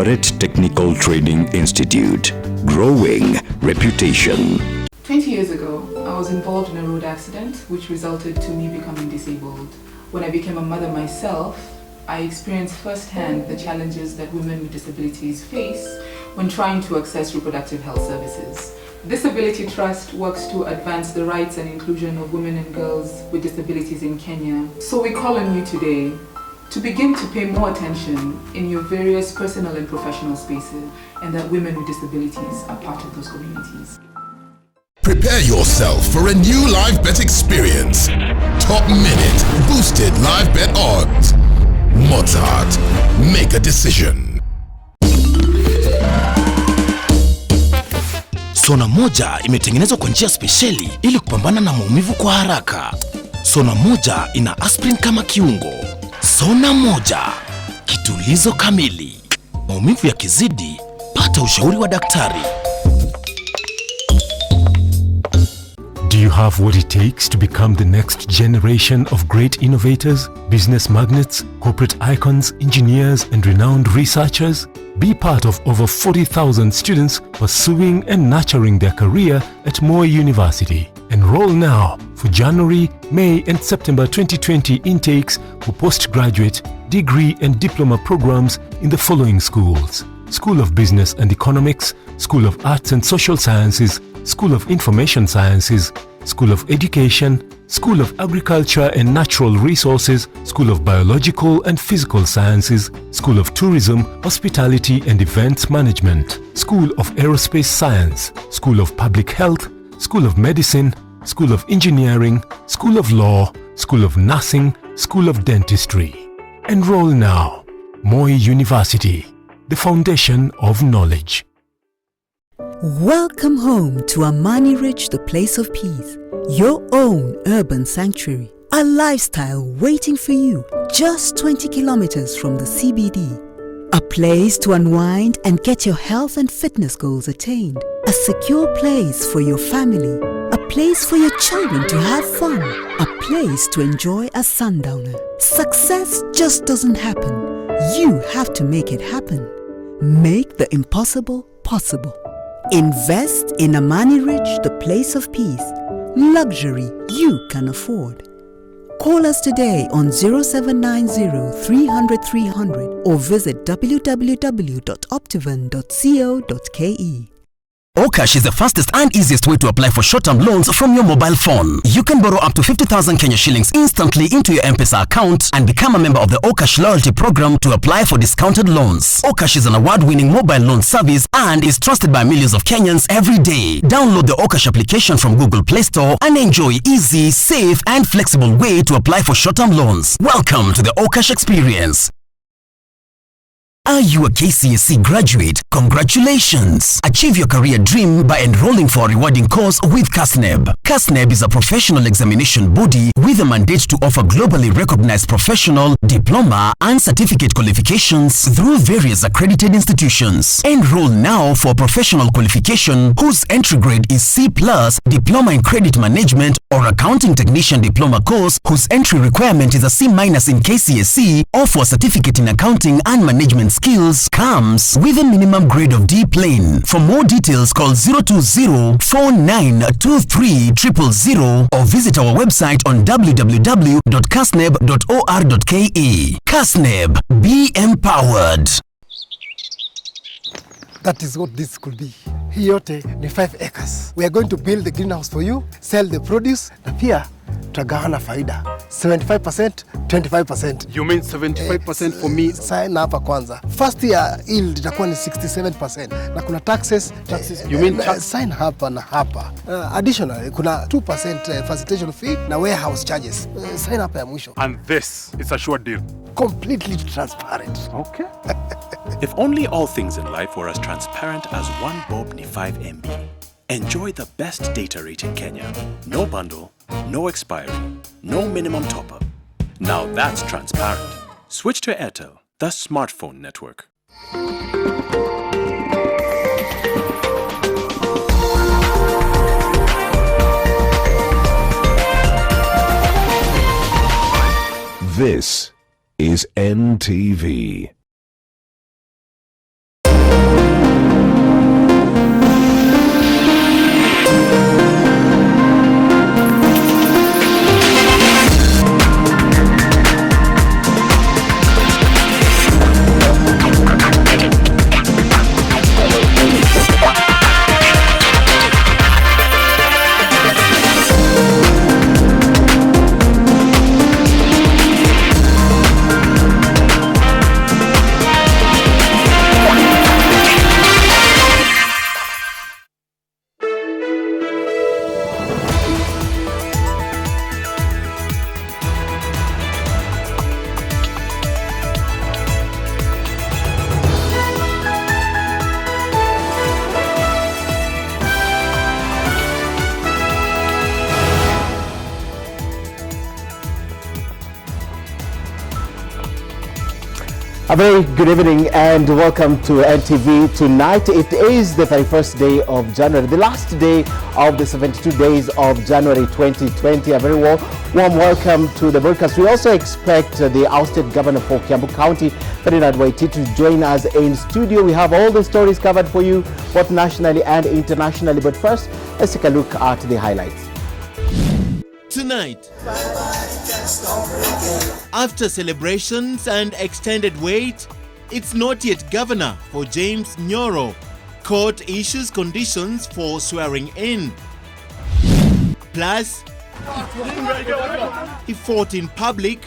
Eldoret Technical Training Institute. Growing reputation. 20 years ago, I was involved in a road accident which resulted to me becoming disabled. When I became a mother myself, I experienced firsthand the challenges that women with disabilities face when trying to access reproductive health services. Disability Trust works to advance the rights and inclusion of women and girls with disabilities in Kenya. So we call on you today to begin to pay more attention in your various personal and professional spaces, and that women with disabilities are part of those communities. Prepare yourself for a new live bet experience. Top minute, boosted live bet odds. Mozart, make a decision. Sona moja imetengenezwa kwa njia spesheli ili kupambana na maumivu kwa haraka. Sona moja ina aspirin kama kiungo. Sona moja, kitulizo kamili. Maumivu yakizidi, pata ushauri wa daktari. Do you have what it takes to become the next generation of great innovators, business magnates, corporate icons, engineers, and renowned researchers? Be part of over 40,000 students pursuing and nurturing their career at Moi University. Enroll now for January, May, and September 2020 intakes for postgraduate, degree, and diploma programs in the following schools: School of Business and Economics, School of Arts and Social Sciences, School of Information Sciences, School of Education, School of Agriculture and Natural Resources, School of Biological and Physical Sciences, School of Tourism, Hospitality and Events Management, School of Aerospace Science, School of Public Health, School of Medicine, School of Engineering, School of Law, School of Nursing, School of Dentistry. Enroll now. Moi University, the foundation of knowledge. Welcome home to Amani Ridge, the place of peace. Your own urban sanctuary. A lifestyle waiting for you just 20 kilometers from the CBD. A place to unwind and get your health and fitness goals attained. A secure place for your family. A place for your children to have fun. A place to enjoy a sundowner. Success just doesn't happen. You have to make it happen. Make the impossible possible. Invest in Amani Ridge, the place of peace. Luxury you can afford. Call us today on 0790 300 300 or visit www.optivan.co.ke. Okash is the fastest and easiest way to apply for short-term loans from your mobile phone. You can borrow up to 50,000 Kenya shillings instantly into your M-Pesa account and become a member of the Okash loyalty program to apply for discounted loans. Okash is an award-winning mobile loan service and is trusted by millions of Kenyans every day. Download the Okash application from Google Play Store and enjoy easy, safe, and flexible way to apply for short-term loans. Welcome to the Okash experience. Are you a KCSE graduate? Congratulations! Achieve your career dream by enrolling for a rewarding course with KASNEB. KASNEB is a professional examination body with a mandate to offer globally recognized professional, diploma, and certificate qualifications through various accredited institutions. Enroll now for professional qualification whose entry grade is C+, Diploma in Credit Management, or Accounting Technician Diploma course whose entry requirement is a C- in KCSE, or for Certificate in Accounting and Management Skills comes with a minimum grade of D plain. For more details, call 020-4923-000 or visit our website on www.kasneb.or.ke. KASNEB, be empowered. That is what this could be. Hii yote ni 5 acres. We are going to build the greenhouse for you, sell the produce, na pia tutagawana faida. 75%, 25%. You mean 75% for me? Sign hapa kwanza. First year yield itakuwa ni 67%. Na kuna taxes. You mean tax? Sign hapa na hapa. Additionally, kuna 2% facilitation fee na warehouse charges. Sign hapa ya mwisho. And this is a sure deal. Completely transparent. Okay. If only all things in life were as transparent as one bob ni 5 MB. Enjoy the best data rate in Kenya. No bundle, no expiry, no minimum top-up. Now that's transparent. Switch to Airtel, the smartphone network. This is NTV. A very good evening and welcome to NTV tonight. It is the 31st day of January, the last day of the 72 days of January 2020. A very warm welcome to the broadcast. We also expect the ousted governor for Kiambu County, Ferdinand Waititu, to join us in studio. We have all the stories covered for you, both nationally and internationally. But first, let's take a look at the highlights. Tonight, after celebrations and extended wait, it's not yet governor for James Nyoro. Court issues conditions for swearing in. Plus, he fought in public,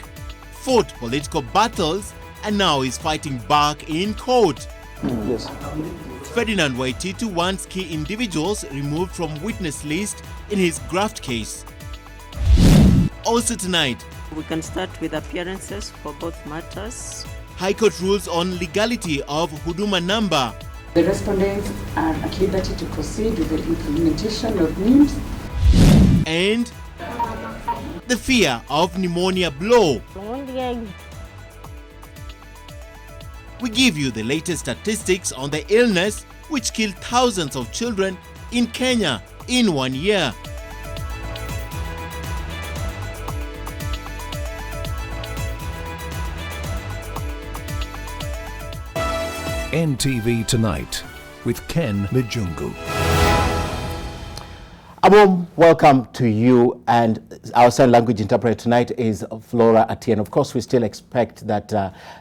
fought political battles, and now is fighting back in court. Yes. Ferdinand Waititu wants key individuals removed from witness list in his graft case. Also tonight, we can start with appearances for both matters. High Court rules on legality of Huduma number. The respondents are at liberty to proceed with the implementation of NIMS. And the fear of pneumonia blow. We give you the latest statistics on the illness which killed thousands of children in Kenya in 1 year. NTV Tonight with Ken Mijungu. A warm welcome to you, and our sign language interpreter tonight is Flora Atieno. Of course, we still expect that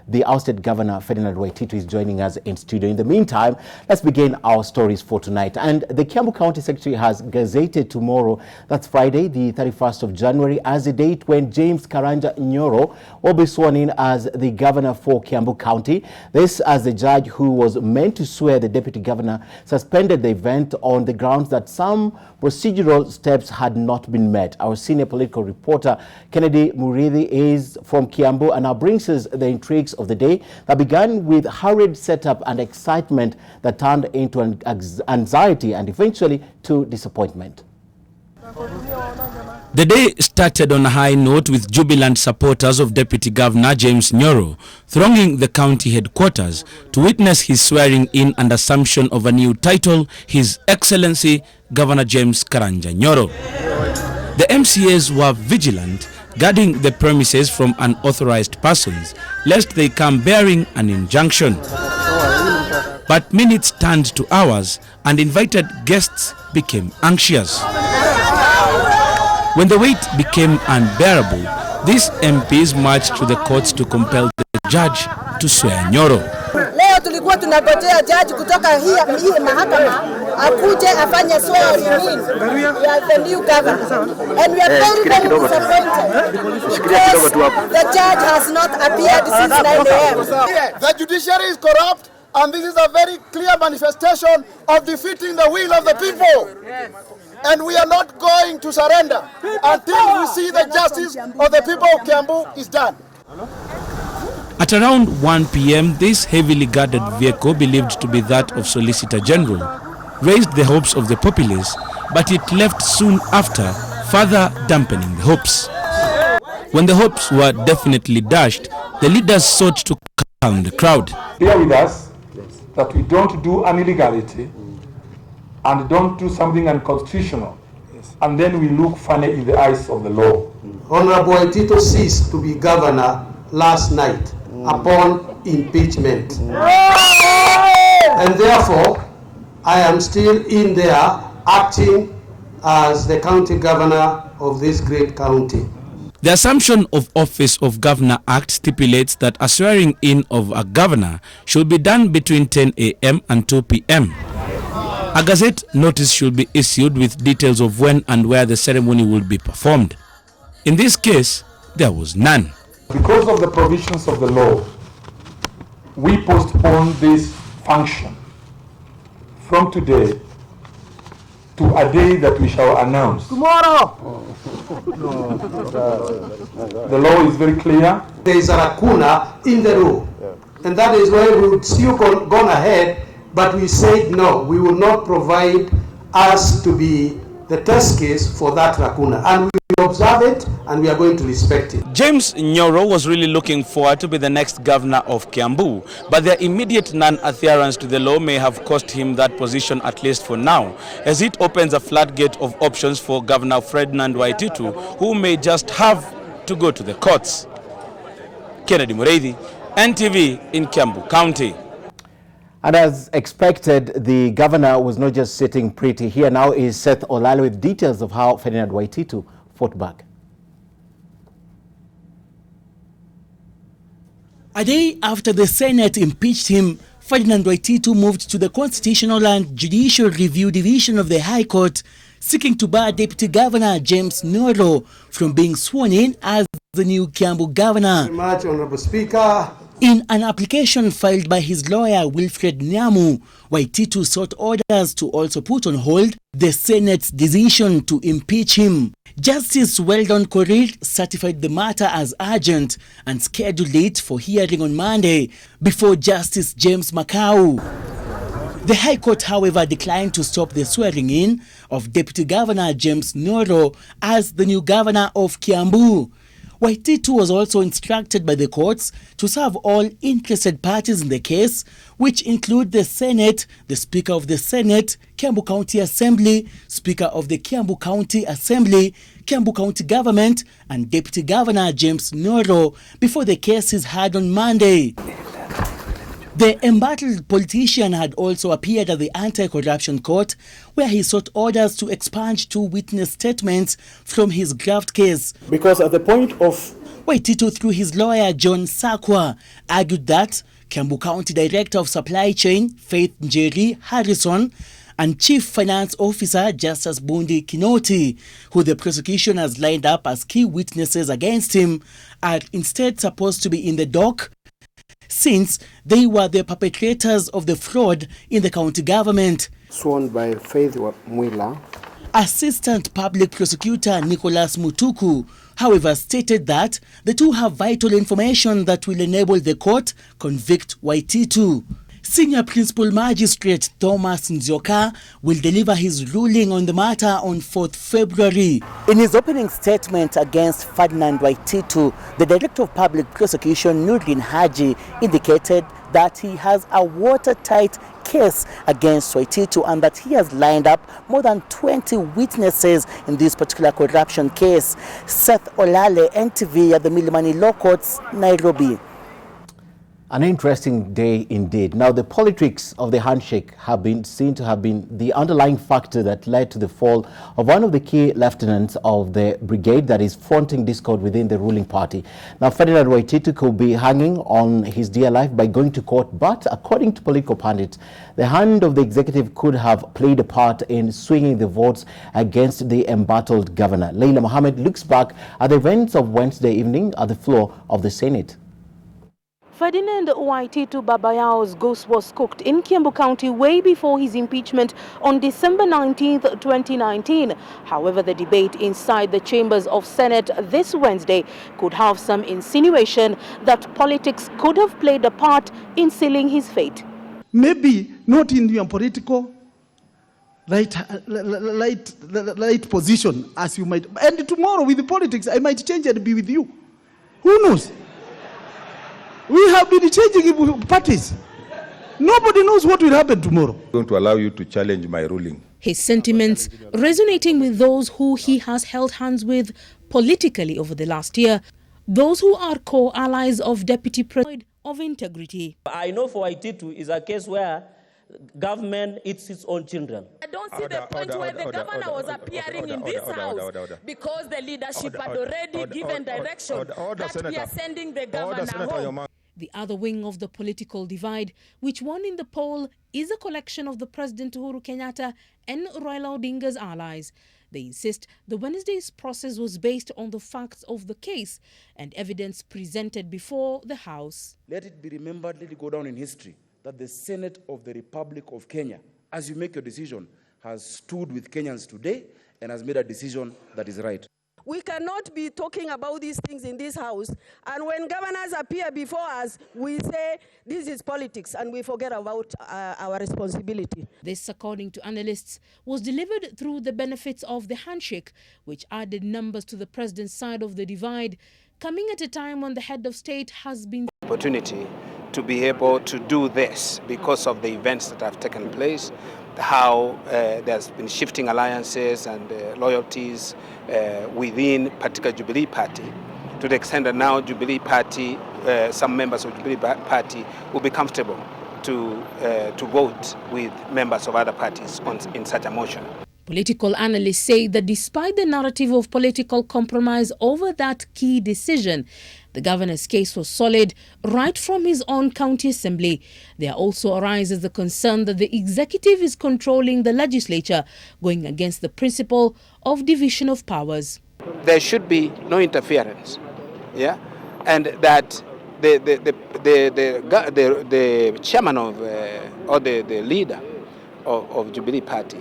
the ousted governor, Ferdinand Waititu, is joining us in studio. In the meantime, let's begin our stories for tonight. And the Kiambu County Secretary has gazetted tomorrow, that's Friday, the 31st of January, as a date when James Karanja Nyoro will be sworn in as the governor for Kiambu County. This as the judge who was meant to swear the deputy governor suspended the event on the grounds that some procedural steps had not been met. Our senior political reporter, Kennedy Murithi, is from Kiambu and now brings us the intrigues of the day that began with hurried setup and excitement that turned into anxiety and eventually to disappointment. The day started on a high note with jubilant supporters of Deputy Governor James Nyoro thronging the county headquarters to witness his swearing in and assumption of a new title, His Excellency Governor James Karanja Nyoro. The MCAs were vigilant, guarding the premises from unauthorized persons, lest they come bearing an injunction. But minutes turned to hours and invited guests became anxious. When the wait became unbearable, these MPs marched to the courts to compel the judge to swear Nyoro. Leo tulikuwa tunapokea judge kutoka hii mahakama akuje afanye swearing in ya the new governor, and we are very disappointed because the judge has not appeared since 9 a.m. The judiciary is corrupt, and this is a very clear manifestation of defeating the will of the people. Yes. And we are not going to surrender until we see the justice of the people of Kiambu is done. At around 1 p.m., this heavily guarded vehicle, believed to be that of Solicitor General, raised the hopes of the populace, but it left soon after, further dampening the hopes. When the hopes were definitely dashed, the leaders sought to calm the crowd. Bear with us that we don't do an illegality and don't do something unconstitutional, and then we look funny in the eyes of the law. Honorable Waititu ceased to be governor last night upon impeachment. And therefore, I am still in there acting as the county governor of this great county. The Assumption of Office of Governor Act stipulates that a swearing in of a governor should be done between 10 a.m. and 2 p.m. A gazette notice should be issued with details of when and where the ceremony will be performed. In this case, there was none. Because of the provisions of the law, we postpone this function from today to a day that we shall announce. Tomorrow! The law is very clear. There is a lacuna in the law, and that is why we would still gone ahead, but we said no, we will not provide us to be the test case for that lacuna, and we will observe it and we are going to respect it. James Nyoro was really looking forward to be the next governor of Kiambu, but their immediate non-adherence to the law may have cost him that position, at least for now, as it opens a floodgate of options for Governor Ferdinand Waititu, who may just have to go to the courts. Kennedy Mureithi, NTV in Kiambu County. And as expected, the governor was not just sitting pretty. Here now is Seth Olale with details of how Ferdinand Waititu fought back. A day after the Senate impeached him, Ferdinand Waititu moved to the Constitutional and Judicial Review Division of the High Court, seeking to bar Deputy Governor James Nyoro from being sworn in as the new Kiambu governor. Very much, Honorable Speaker. In an application filed by his lawyer Wilfred Nyamu, Waititu sought orders to also put on hold the Senate's decision to impeach him. Justice Weldon Korir certified the matter as urgent and scheduled it for hearing on Monday before Justice James Makau. The High Court, however, declined to stop the swearing in of Deputy Governor James Nyoro as the new governor of Kiambu. Waititu was also instructed by the courts to serve all interested parties in the case, which include the Senate, the Speaker of the Senate, Kiambu County Assembly, Speaker of the Kiambu County Assembly, Kiambu County Government, and Deputy Governor James Nyoro before the case is heard on Monday. The embattled politician had also appeared at the Anti-Corruption Court, where he sought orders to expunge 2 witness statements from his graft case. Because at the point of... Waititu, through his lawyer John Sakwa, argued that Kiambu County Director of Supply Chain Faith Njeri Harrison and Chief Finance Officer Justice Bundi Kinoti, who the prosecution has lined up as key witnesses against him, are instead supposed to be in the dock, since they were the perpetrators of the fraud in the county government. Sworn by Faith Mwila. Assistant Public Prosecutor Nicholas Mutuku, however, stated that the two have vital information that will enable the court convict Waititu. Senior Principal Magistrate Thomas Nzioka will deliver his ruling on the matter on 4th February. In his opening statement against Ferdinand Waititu, the Director of Public Prosecution Nurdin Haji indicated that he has a watertight case against Waititu and that he has lined up more than 20 witnesses in this particular corruption case. Seth Olale, NTV at the Milimani Law Courts, Nairobi. An interesting day indeed. Now, the politics of the handshake have been seen to have been the underlying factor that led to the fall of one of the key lieutenants of the brigade that is fronting discord within the ruling party. Now, Ferdinand Waititu could be hanging on his dear life by going to court, but according to political pundits, the hand of the executive could have played a part in swinging the votes against the embattled governor. Leila Mohammed looks back at the events of Wednesday evening at the floor of the Senate. Ferdinand Waititu Babayao's goose was cooked in Kiambu County way before his impeachment on December 19, 2019. However, the debate inside the chambers of Senate this Wednesday could have some insinuation that politics could have played a part in sealing his fate. Maybe not in your political light position as you might. And tomorrow with the politics, I might change and be with you. Who knows? We have been changing parties. Nobody knows what will happen tomorrow. I'm going to allow you to challenge my ruling. His sentiments resonating with those who he has held hands with politically over the last year, those who are core allies of Deputy President of Integrity. I know for Waititu is a case where government eats its own children. I don't see the point where the governor was appearing in this house because the leadership had already given direction that we are sending the governor home. The other wing of the political divide, which won in the poll, is a collection of the President Uhuru Kenyatta and Raila Odinga's allies. They insist the Wednesday's process was based on the facts of the case and evidence presented before the House. Let it be remembered, let it go down in history, that the Senate of the Republic of Kenya, as you make your decision, has stood with Kenyans today and has made a decision that is right. We cannot be talking about these things in this house. And when governors appear before us, we say this is politics and we forget about our responsibility. This, according to analysts, was delivered through the benefits of the handshake, which added numbers to the president's side of the divide, coming at a time when the head of state has been opportunity to be able to do this because of the events that have taken place, how there's been shifting alliances and loyalties within particular Jubilee Party, to the extent that now Jubilee Party, some members of Jubilee Party will be comfortable to vote with members of other parties in such a motion. Political analysts say that despite the narrative of political compromise over that key decision, the governor's case was solid right from his own county assembly. There also arises the concern that the executive is controlling the legislature, going against the principle of division of powers. There should be no interference, yeah, and that the chairman of or the leader of Jubilee Party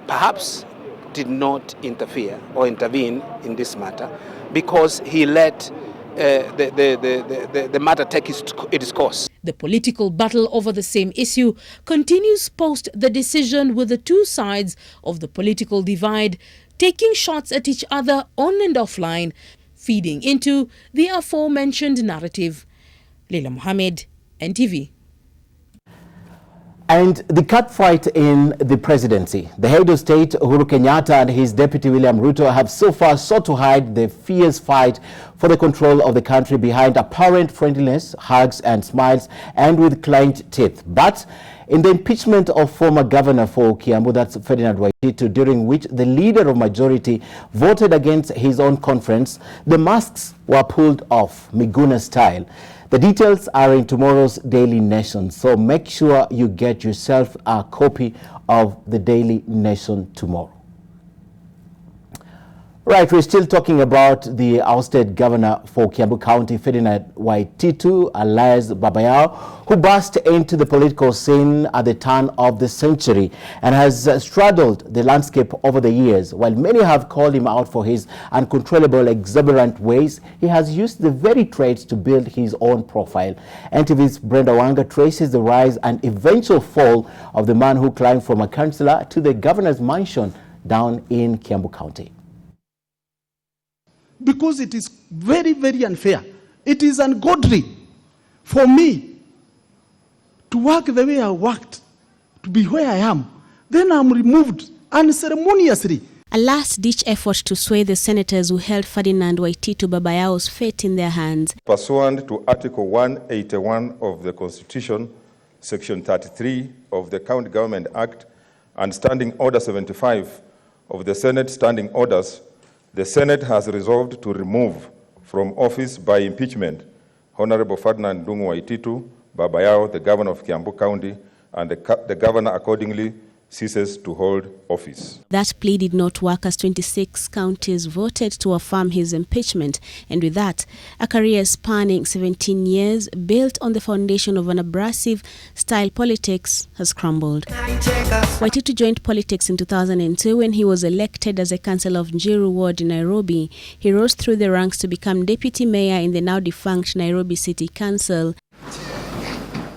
perhaps did not interfere or intervene in this matter because he let the matter take its course. The political battle over the same issue continues post the decision, with the two sides of the political divide taking shots at each other on and offline, feeding into the aforementioned narrative. Leila Mohammed, NTV. And the catfight in the presidency. The head of state, Uhuru Kenyatta, and his deputy, William Ruto, have so far sought to hide the fierce fight for the control of the country behind apparent friendliness, hugs and smiles, and with clenched teeth. But in the impeachment of former governor for Kiambu, that's Ferdinand Waititu, during which the leader of majority voted against his own conference, the masks were pulled off, Mijungu style. The details are in tomorrow's Daily Nation, so make sure you get yourself a copy of the Daily Nation tomorrow. Right, we're still talking about the ousted governor for Kiambu County, Ferdinand Waititu, alias Babayao, who burst into the political scene at the turn of the century and has straddled the landscape over the years. While many have called him out for his uncontrollable, exuberant ways, he has used the very traits to build his own profile. NTV's Brenda Wanga traces the rise and eventual fall of the man who climbed from a councillor to the governor's mansion down in Kiambu County. Because it is very, very unfair. It is ungodly for me to work the way I worked, to be where I am. Then I'm removed unceremoniously. A last-ditch effort to sway the senators who held Ferdinand Waititu Babayao's fate in their hands. Pursuant to Article 181 of the Constitution, Section 33 of the County Government Act, and Standing Order 75 of the Senate Standing Orders, the Senate has resolved to remove from office by impeachment Honorable Ferdinand Waititu Babayao, the governor of Kiambu County, and the governor accordingly ceases to hold office. That plea did not work as 26 counties voted to affirm his impeachment, and with that, a career spanning 17 years built on the foundation of an abrasive style politics has crumbled. Waititu joined politics in 2002 when he was elected as a councillor of Njiru Ward in Nairobi. He rose through the ranks to become deputy mayor in the now defunct Nairobi City Council.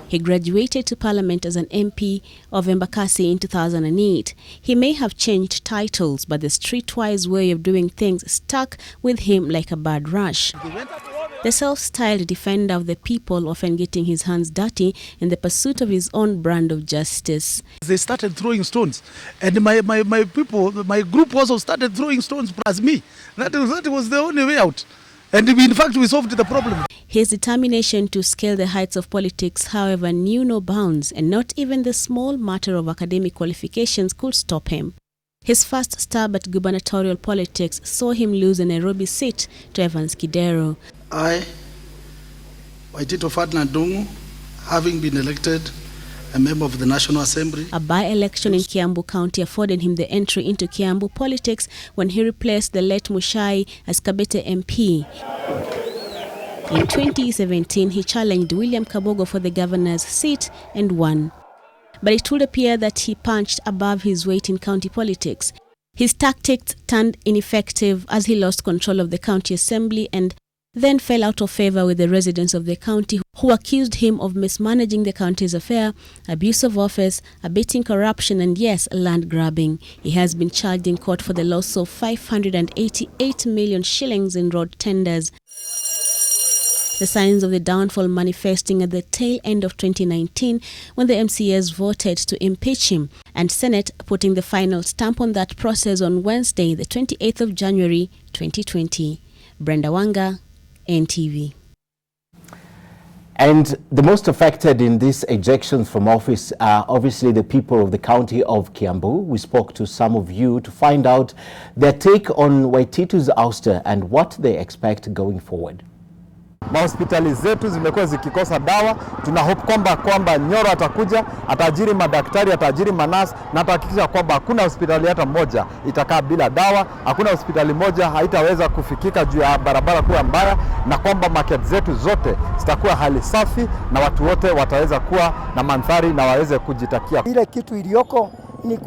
He graduated to Parliament as an MP of Embakasi in 2008. He may have changed titles, but the streetwise way of doing things stuck with him like a bad rash. The self-styled defender of the people, often getting his hands dirty in the pursuit of his own brand of justice. They started throwing stones, and my people, my group also started throwing stones plus me. That was the only way out. And in fact, we solved the problem. His determination to scale the heights of politics, however, knew no bounds, and not even the small matter of academic qualifications could stop him. His first stab at gubernatorial politics saw him lose a Nairobi seat to Evans Kidero. I, Waititu Ferdinand Dungu, having been elected a member of the National Assembly. A by-election in Kiambu County afforded him the entry into Kiambu politics when he replaced the late Mushai as Kabete MP. In 2017, he challenged William Kabogo for the governor's seat and won. But it would appear that he punched above his weight in county politics. His tactics turned ineffective as he lost control of the county assembly and then fell out of favor with the residents of the county who accused him of mismanaging the county's affair, abuse of office, abetting corruption and yes, land grabbing. He has been charged in court for the loss of 588 million shillings in road tenders. The signs of the downfall manifesting at the tail end of 2019 when the MCAs voted to impeach him and Senate putting the final stamp on that process on Wednesday, the 28th of January 2020. Brenda Wanga, NTV. And the most affected in these ejections from office are obviously the people of the county of Kiambu. We spoke to some of you to find out their take on Waititu's ouster and what they expect going forward. Mahospitali zetu zimekuwa zikikosa dawa. Tuna hope kwamba Nyoro atakuja, ataajiri madaktari, ataajiri manasi na atahakikisha kwamba hakuna hospitali hata moja itakaa bila dawa, hakuna hospitali moja haitaweza kufikika juu ya barabara kuwa mbaya, na kwamba market zetu zote zitakuwa hali safi na watu wote wataweza kuwa na mandhari na waweze kujitakia. Ile kitu iliyoko ni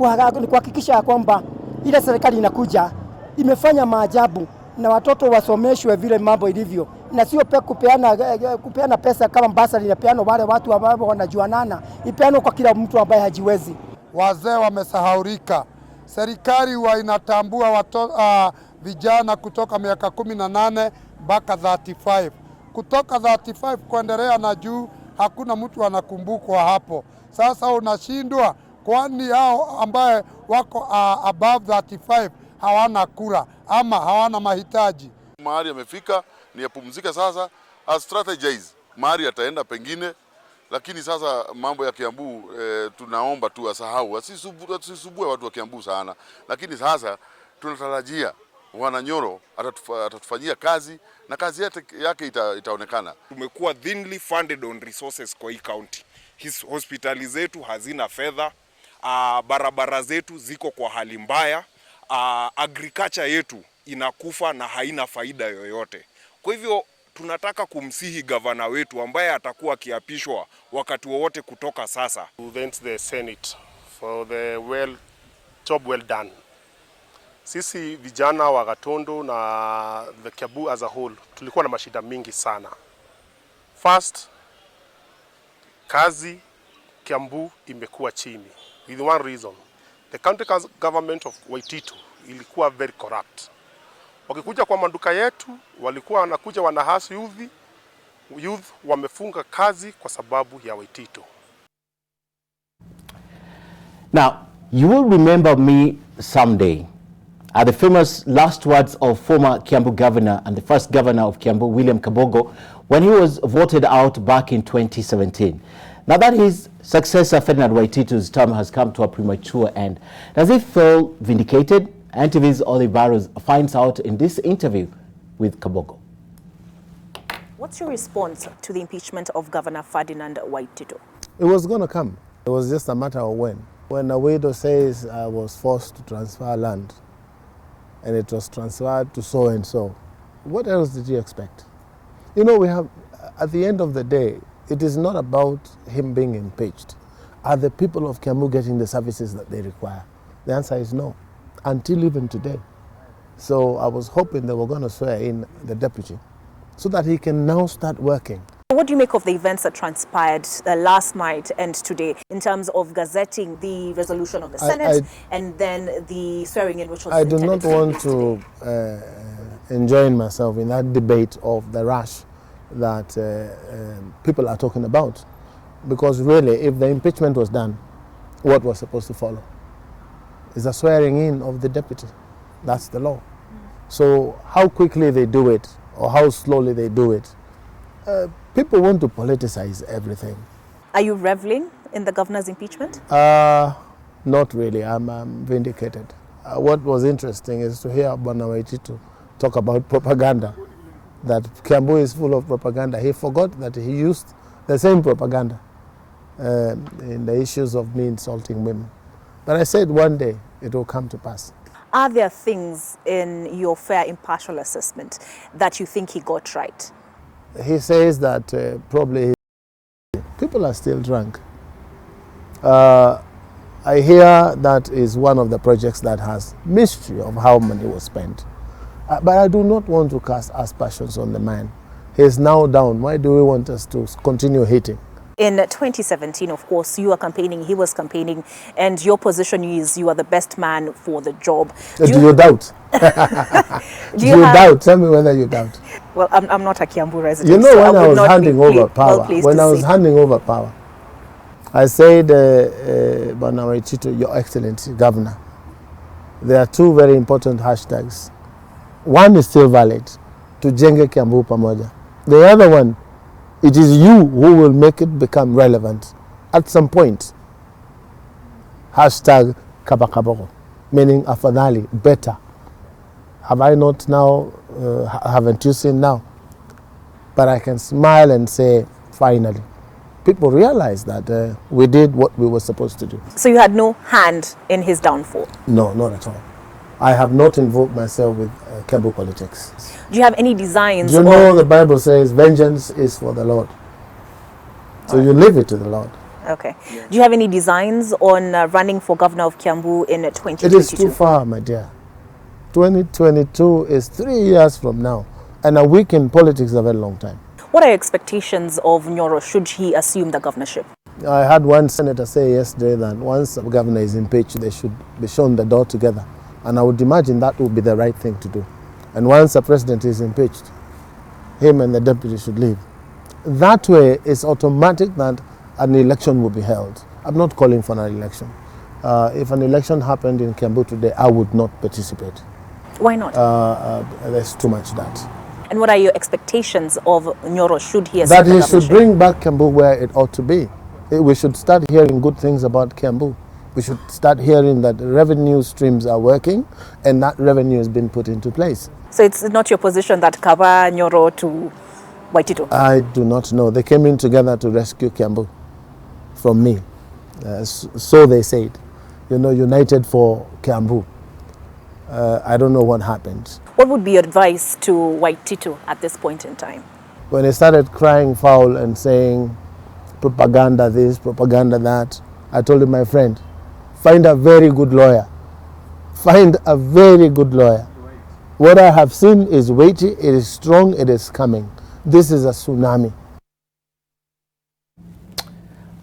kuhakikisha kwamba ile serikali inakuja imefanya maajabu na watoto wasomeshwe vile mambo ilivyo, na sio kupeana pesa kama basari inapeana wale watu ambao wanajuanana, ipeano kwa kila mtu ambaye hajiwezi. Wazee wamesahaurika. Serikali inatambua vijana kutoka miaka 18 mpaka 35. Kutoka 35 kuendelea na juu hakuna mtu anakumbukwa hapo. Sasa unashindwa, kwani hao ambaye wako above 35 hawana kura ama hawana mahitaji. Mahali amefika ni yapumzika sasa, strategize mahali ataenda pengine, lakini sasa mambo ya Kiambu tunaomba tu asahau, asisubue watu wa Kiambu sana, lakini sasa tunatarajia Nyoro atatufanyia kazi na kazi yake itaonekana. Tumekuwa thinly funded on resources kwa hii county. Hospitali zetu hazina fedha, barabara zetu ziko kwa hali mbaya, agriculture yetu inakufa na haina faida yoyote. Kwa hivyo tunataka kumsihi gavana wetu ambaye atakuwa akiapishwa wakati wowote kutoka sasa. To thank the Senate for the job well done. Sisi vijana wa Gatondo na the Kiambu as a whole tulikuwa na mashida mingi sana. First, kazi Kiambu imekuwa chini with one reason. The county government of Waititu ilikuwa very corrupt. Wakikuja kwa maduka yetu walikuwa wanakuja wanahasi youth wamefunga kazi kwa sababu ya Waititu. Now, you will remember me someday are the famous last words of former Kiambu governor and the first governor of Kiambu, William Kabogo, when he was voted out back in 2017. Now that his successor, Ferdinand Waititu's term has come to a premature end, does he feel vindicated? NTV's Olive Barrows finds out in this interview with Kabogo. What's your response to the impeachment of Governor Ferdinand Waititu? It was going to come. It was just a matter of when. When a widow says I was forced to transfer land and it was transferred to so and so, what else did you expect? You know, we have, at the end of the day, it is not about him being impeached. Are the people of Kiambu getting the services that they require? The answer is no, until even today. So I was hoping they were going to swear in the deputy so that he can now start working. What do you make of the events that transpired last night and today in terms of gazetting the resolution of the Senate and then the swearing in which was I do not want to enjoy myself in that debate of the rush that people are talking about, because really if the impeachment was done, what was supposed to follow is a swearing in of the deputy. That's the law. So how quickly they do it or how slowly they do it, people want to politicize everything. Are you reveling in the governor's impeachment? Not really. I'm vindicated. What was interesting is to hear Bwana Waititu talk about propaganda, that Kiambu is full of propaganda. He forgot that he used the same propaganda in the issues of me insulting women. But I said one day it will come to pass. Are there things in your fair impartial assessment that you think he got right? He says that probably people are still drunk. I I hear that is one of the projects that has mystery of how money was spent. But I do not want to cast aspersions on the man. He is now down. Why do we want us to continue hating? In 2017, of course, you are campaigning, he was campaigning, and your position is you are the best man for the job. Do you doubt? Do you doubt? Tell me whether you doubt. Well, I'm not a Kiambu resident. You know, so when I was handing over power, I said, Bwana Waititu, Your Excellency, Governor, there are two very important hashtags. One is still valid, tujenge Kiambu pamoja. The other one, it is you who will make it become relevant at some point. Hashtag kabakaboko, meaning afadhali, better. Have I not now, haven't you seen now? But I can smile and say, finally. People realize that we did what we were supposed to do. So you had no hand in his downfall? No, not at all. I have not involved myself with Kiambu politics. Do you have any designs? Do you know the Bible says vengeance is for the Lord? So you leave it to the Lord. Okay. Do you have any designs on running for governor of Kiambu in 2022? It is too far, my dear. 2022 is 3 years from now. And a week in politics is a very long time. What are your expectations of Nyoro should he assume the governorship? I had one senator say yesterday that once a governor is impeached, they should be shown the door together. And I would imagine that would be the right thing to do. And once a president is impeached, him and the deputy should leave. That way, it's automatic that an election will be held. I'm not calling for an election. If an election happened in Kiambu today, I would not participate. Why not? There's too much that. And what are your expectations of Nyoro should he assume That the he governorship? should bring back Kiambu where it ought to be. We should start hearing good things about Kiambu. We should start hearing that revenue streams are working and that revenue has been put into place. So it's not your position that Kaba Nyoro to Waititu? I do not know. They came in together to rescue Kiambu from me. So they said, you know, united for Kiambu. I don't know what happened. What would be your advice to Waititu at this point in time? When they started crying foul and saying propaganda this, propaganda that, I told him, my friend, find a very good lawyer. Find a very good lawyer. What I have seen is weighty, it is strong, it is coming. This is a tsunami.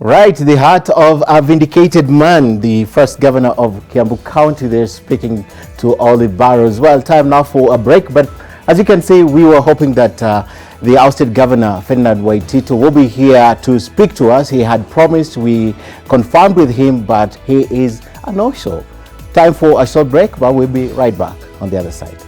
Right, the heart of a vindicated man, the first governor of Kiambu County, there speaking to all the boroughs. Well, time now for a break, but as you can see, we were hoping that the ousted governor, Ferdinand Waititu, will be here to speak to us. He had promised, we confirmed with him, but he is a no-show. Time for a short break, but we'll be right back on the other side.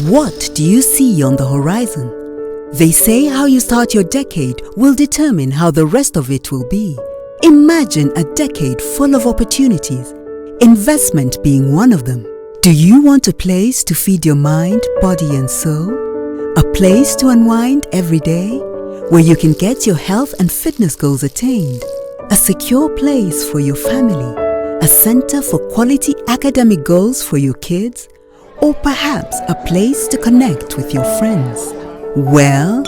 What do you see on the horizon? They say how you start your decade will determine how the rest of it will be. Imagine a decade full of opportunities, investment being one of them. Do you want a place to feed your mind, body and soul? A place to unwind every day, where you can get your health and fitness goals attained? A secure place for your family? A center for quality academic goals for your kids? Or perhaps a place to connect with your friends? Well,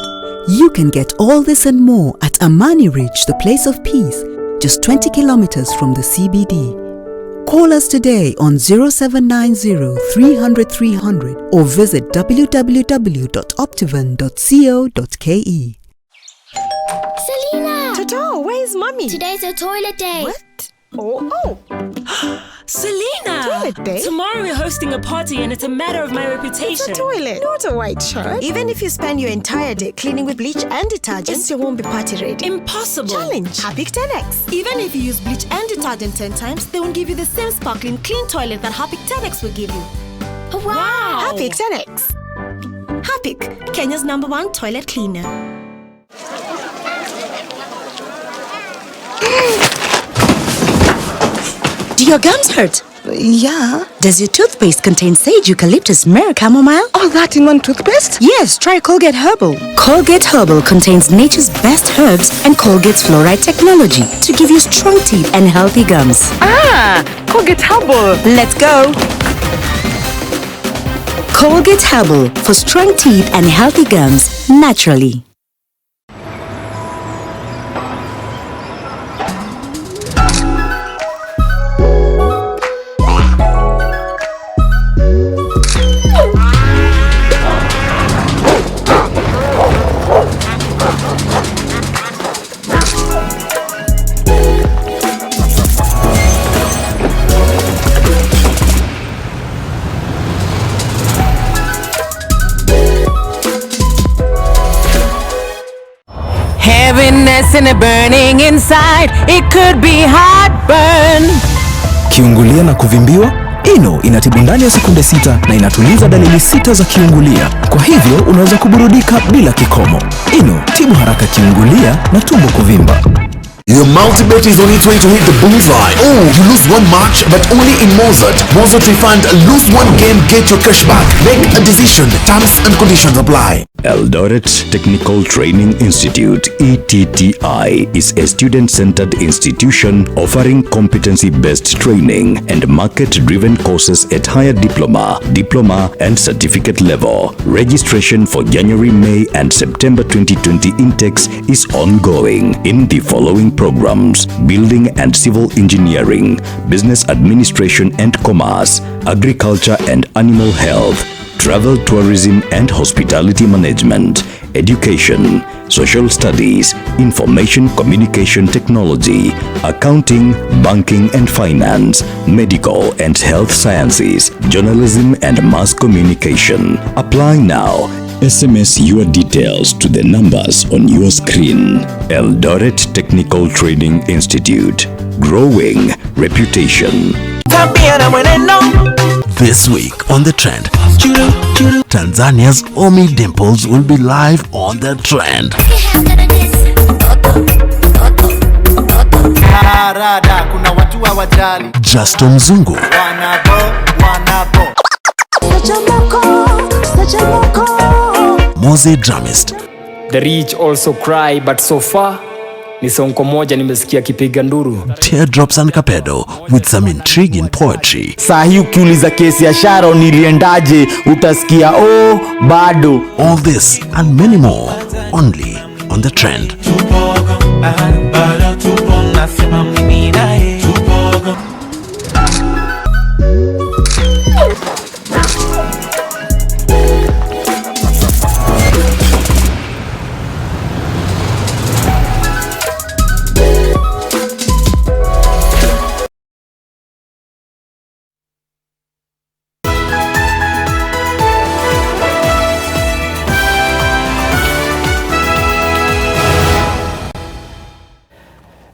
you can get all this and more at Amani Ridge, the place of peace, just 20 kilometers from the CBD. Call us today on 0790 300 300 or visit www.optivan.co.ke. Selena! Toto, where's Mommy? Today's a toilet day. What? Oh. Selena! Toilet day? Tomorrow we're hosting a party and it's a matter of my reputation. It's a toilet, not a white shirt. Even if you spend your entire day cleaning with bleach and detergent, it still won't be party ready. Impossible. Challenge. Harpic 10X. Even if you use bleach and detergent 10 times, they won't give you the same sparkling clean toilet that Harpic 10X will give you. Wow! Harpic 10X. Harpic, Kenya's #1 toilet cleaner. Do your gums hurt? Yeah. Does your toothpaste contain sage, eucalyptus, myrrh, chamomile? All that in one toothpaste? Yes, try Colgate Herbal. Colgate Herbal contains nature's best herbs and Colgate's fluoride technology to give you strong teeth and healthy gums. Ah, Colgate Herbal. Let's go. Colgate Herbal for strong teeth and healthy gums naturally. Heaviness and a burning inside, it could be heartburn. Kiungulia na kuvimbiwa? Ino inatibu ndani ya sekunde 6 na inatuliza dalili 6 za kiungulia. Kwa hivyo unaweza kuburudika bila kikomo. Ino, tibu haraka kiungulia na tumbo kuvimba. Your multi-bet is on its way to hit the bullseye. Oh, you lose one match, but only in Mozart. Mozart Refund, lose one game, get your cash back. Make a decision. Terms and conditions apply. Eldoret Technical Training Institute, ETTI, is a student-centered institution offering competency-based training and market-driven courses at higher diploma, and certificate level. Registration for January, May, and September 2020 intakes is ongoing in the following programs: Building and Civil Engineering, Business Administration and Commerce, Agriculture and Animal Health, Travel, Tourism and Hospitality Management, Education, Social Studies, Information Communication Technology, Accounting, Banking and Finance, Medical and Health Sciences, Journalism and Mass Communication. Apply now. SMS your details to the numbers on your screen. Eldoret Technical Training Institute. Growing reputation. This week on The Trend, Tanzania's Omi Dimples will be live on The Trend. Justo Mzungu, Moze Drummist. The rich also cry, but so far ni sonko moja nimesikia kipiga nduru. Teardrops and Capedo with some intriguing poetry. Sahi ukiuliza kesi ya Sharon iliendaje, utasikia oh bado. All this and many more only on The Trend.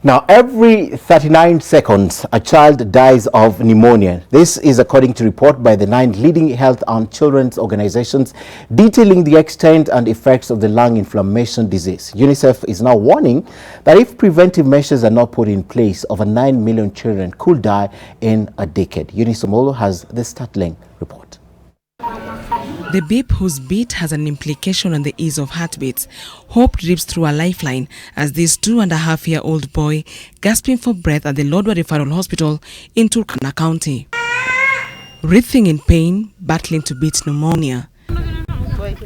Now, every 39 seconds, a child dies of pneumonia. This is according to report by the 9 leading health and children's organizations detailing the extent and effects of the lung inflammation disease. UNICEF is now warning that if preventive measures are not put in place, over 9 million children could die in a decade. Unisomolo has the startling report. The babe whose beat has an implication on the ease of heartbeats. Hope drips through a lifeline as this 2.5-year-old boy gasping for breath at the Lodwar Referral Hospital in Turkana County. Writhing in pain, battling to beat pneumonia.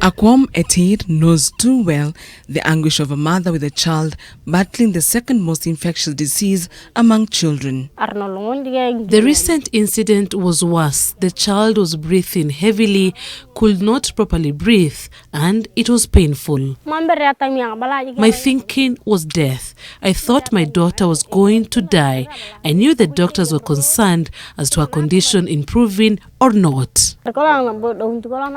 Akwam Etir knows too well the anguish of a mother with a child battling the second most infectious disease among children. The recent incident was worse. The child was breathing heavily, could not properly breathe, and it was painful. My thinking was death. I thought my daughter was going to die. I knew the doctors were concerned as to her condition improving or not.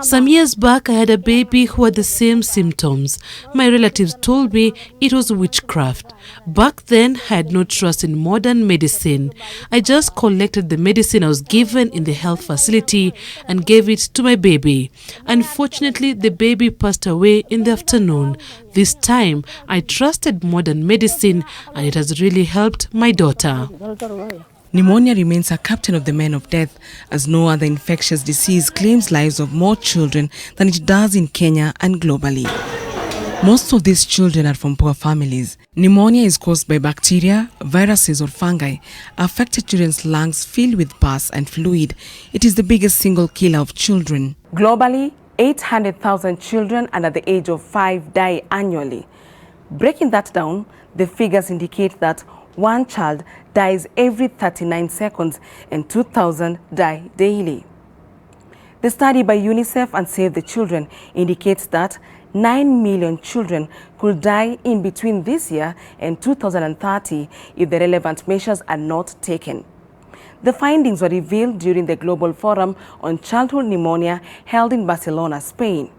Some years back, I had a baby who had the same symptoms. My relatives told me it was witchcraft. Back then, I had no trust in modern medicine. I just collected the medicine I was given in the health facility and gave it to my baby. Unfortunately, the baby passed away in the afternoon. This time, I trusted modern medicine and it has really helped my daughter. Pneumonia remains a captain of the men of death, as no other infectious disease claims lives of more children than it does in Kenya and globally. Most of these children are from poor families. Pneumonia is caused by bacteria, viruses or fungi. Affected children's lungs fill with pus and fluid. It is the biggest single killer of children. Globally, 800,000 children under the age of 5 die annually. Breaking that down, the figures indicate that one child dies every 39 seconds and 2,000 die daily. The study by UNICEF and Save the Children indicates that 9 million children could die in between this year and 2030 if the relevant measures are not taken. The findings were revealed during the Global Forum on Childhood Pneumonia held in Barcelona, Spain.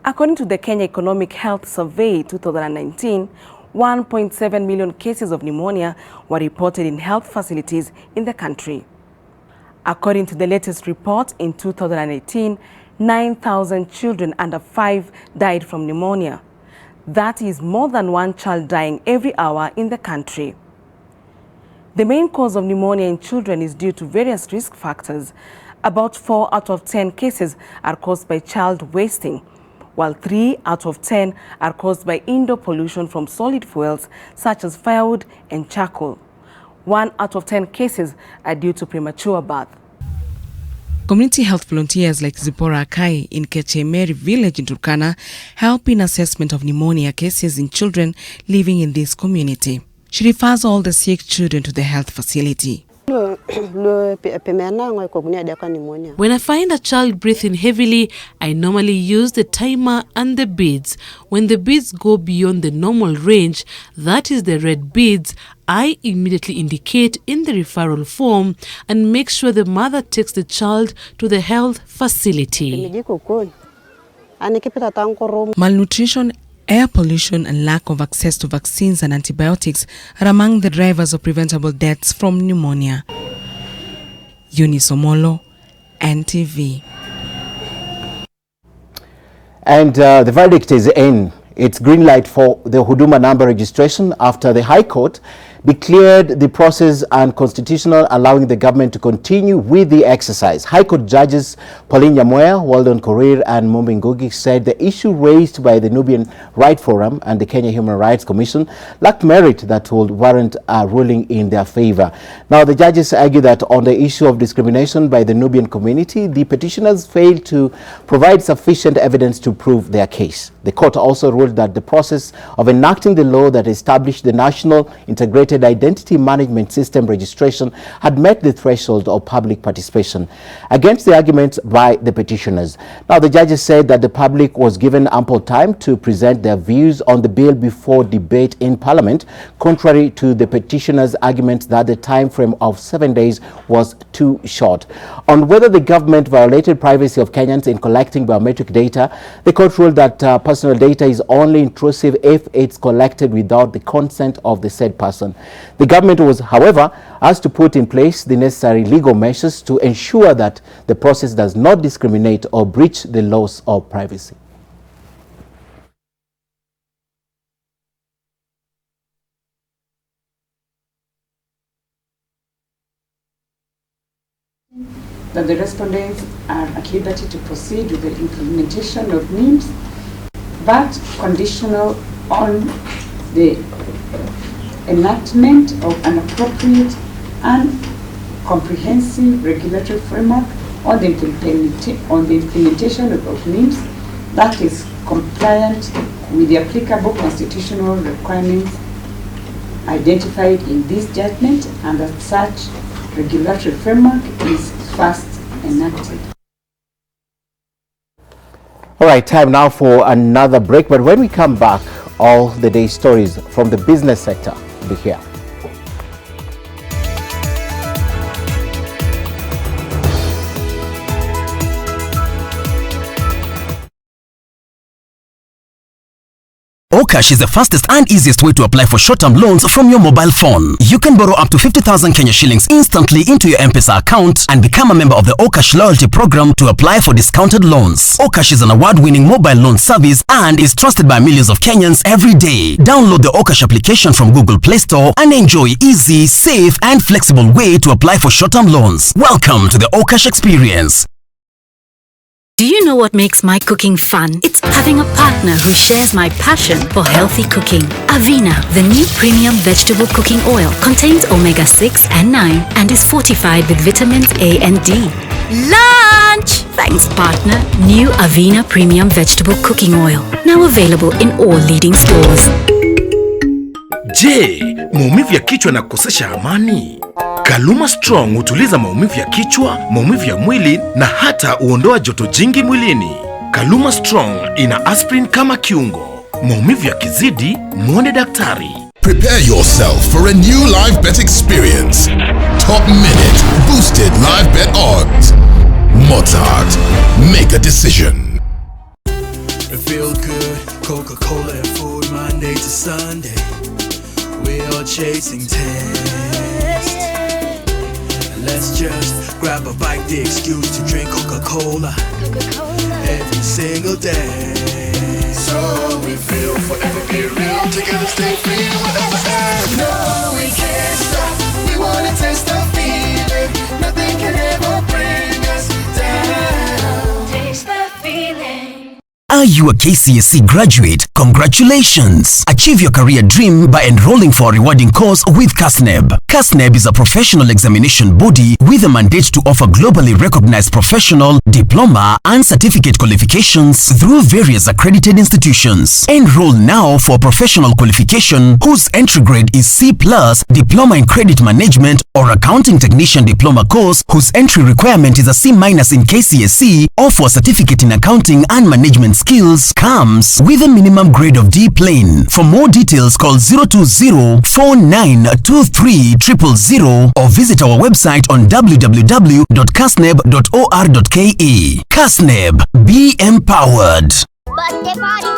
According to the Kenya Economic Health Survey 2019, 1.7 million cases of pneumonia were reported in health facilities in the country. According to the latest report, in 2018, 9,000 children under 5 died from pneumonia. That is more than one child dying every hour in the country. The main cause of pneumonia in children is due to various risk factors. About 4 out of 10 cases are caused by child wasting, while 3 out of 10 are caused by indoor pollution from solid fuels such as firewood and charcoal. 1 out of 10 cases are due to premature birth. Community health volunteers like Zipporah Akai in Kechemeri village in Turkana help in assessment of pneumonia cases in children living in this community. She refers all the sick children to the health facility. When I find a child breathing heavily, I normally use the timer and the beads. When the beads go beyond the normal range, that is the red beads, I immediately indicate in the referral form and make sure the mother takes the child to the health facility. Malnutrition, air pollution and lack of access to vaccines and antibiotics are among the drivers of preventable deaths from pneumonia. Eunice Omolo, NTV. And the verdict is in. It's green light for the Huduma number registration after the High Court declared the process unconstitutional, allowing the government to continue with the exercise. High Court judges Pauline Nyamoya, Weldon Korir and Mijungu said the issue raised by the Nubian Right Forum and the Kenya Human Rights Commission lacked merit that would warrant a ruling in their favor. Now, the judges argue that on the issue of discrimination by the Nubian community, the petitioners failed to provide sufficient evidence to prove their case. The court also ruled that the process of enacting the law that established the National Integrated Identity Management System registration had met the threshold of public participation, against the arguments by the petitioners. Now, the judges said that the public was given ample time to present their views on the bill before debate in Parliament, contrary to the petitioners' arguments that the time frame of 7 days was too short. On whether the government violated privacy of Kenyans in collecting biometric data, the court ruled that personal data is only intrusive if it's collected without the consent of the said person. The government was, however, asked to put in place the necessary legal measures to ensure that the process does not discriminate or breach the laws of privacy. That the respondents are at liberty to proceed with the implementation of NIMS, but conditional on the enactment of an appropriate and comprehensive regulatory framework on the implementation of NIMS that is compliant with the applicable constitutional requirements identified in this judgment, and that such regulatory framework is first enacted. All right, time now for another break, but when we come back, all the day's stories from the business sector will be here. Okash is the fastest and easiest way to apply for short-term loans from your mobile phone. You can borrow up to 50,000 Kenya shillings instantly into your M-Pesa account and become a member of the Okash loyalty program to apply for discounted loans. Okash is an award-winning mobile loan service and is trusted by millions of Kenyans every day. Download the Okash application from Google Play Store and enjoy easy, safe and flexible way to apply for short-term loans. Welcome to the Okash experience. Do you know what makes my cooking fun? It's having a partner who shares my passion for healthy cooking. Avena, the new premium vegetable cooking oil, contains omega-6 and 9 and is fortified with vitamins A and D. Lunch! Thanks, partner. New Avena premium vegetable cooking oil. Now available in all leading stores. Je, maumivu ya kichwa na kukosesha amani? Kaluma Strong hutuliza maumivu ya kichwa, maumivu ya mwili na hata huondoa joto jingi mwilini. Kaluma Strong ina aspirin kama kiungo. Maumivu yakizidi, muone daktari. Prepare yourself for a new live bet experience. Top minute boosted live bet odds. Mozart, make a decision. Feel good, Coca-Cola and food, Monday to Sunday. We are chasing taste. Let's just grab a bite, the excuse to drink Coca-Cola every single day. So we feel forever be real, together stay free, whatever else. No, we can't stop, we wanna taste the feeling. Nothing can ever bring us down. Taste the feeling. Are you a KCSE graduate? Congratulations! Achieve your career dream by enrolling for a rewarding course with KASNEB. KASNEB is a professional examination body with a mandate to offer globally recognized professional, diploma, and certificate qualifications through various accredited institutions. Enroll now for professional qualification whose entry grade is C+, Diploma in Credit Management or Accounting Technician Diploma course whose entry requirement is a C- in KCSE, or for certificate in Accounting and Management skills comes with a minimum grade of D plain. For more details, call 020-4923-000 or visit our website on www.kasneb.or.ke. KASNEB, be empowered. Birthday party.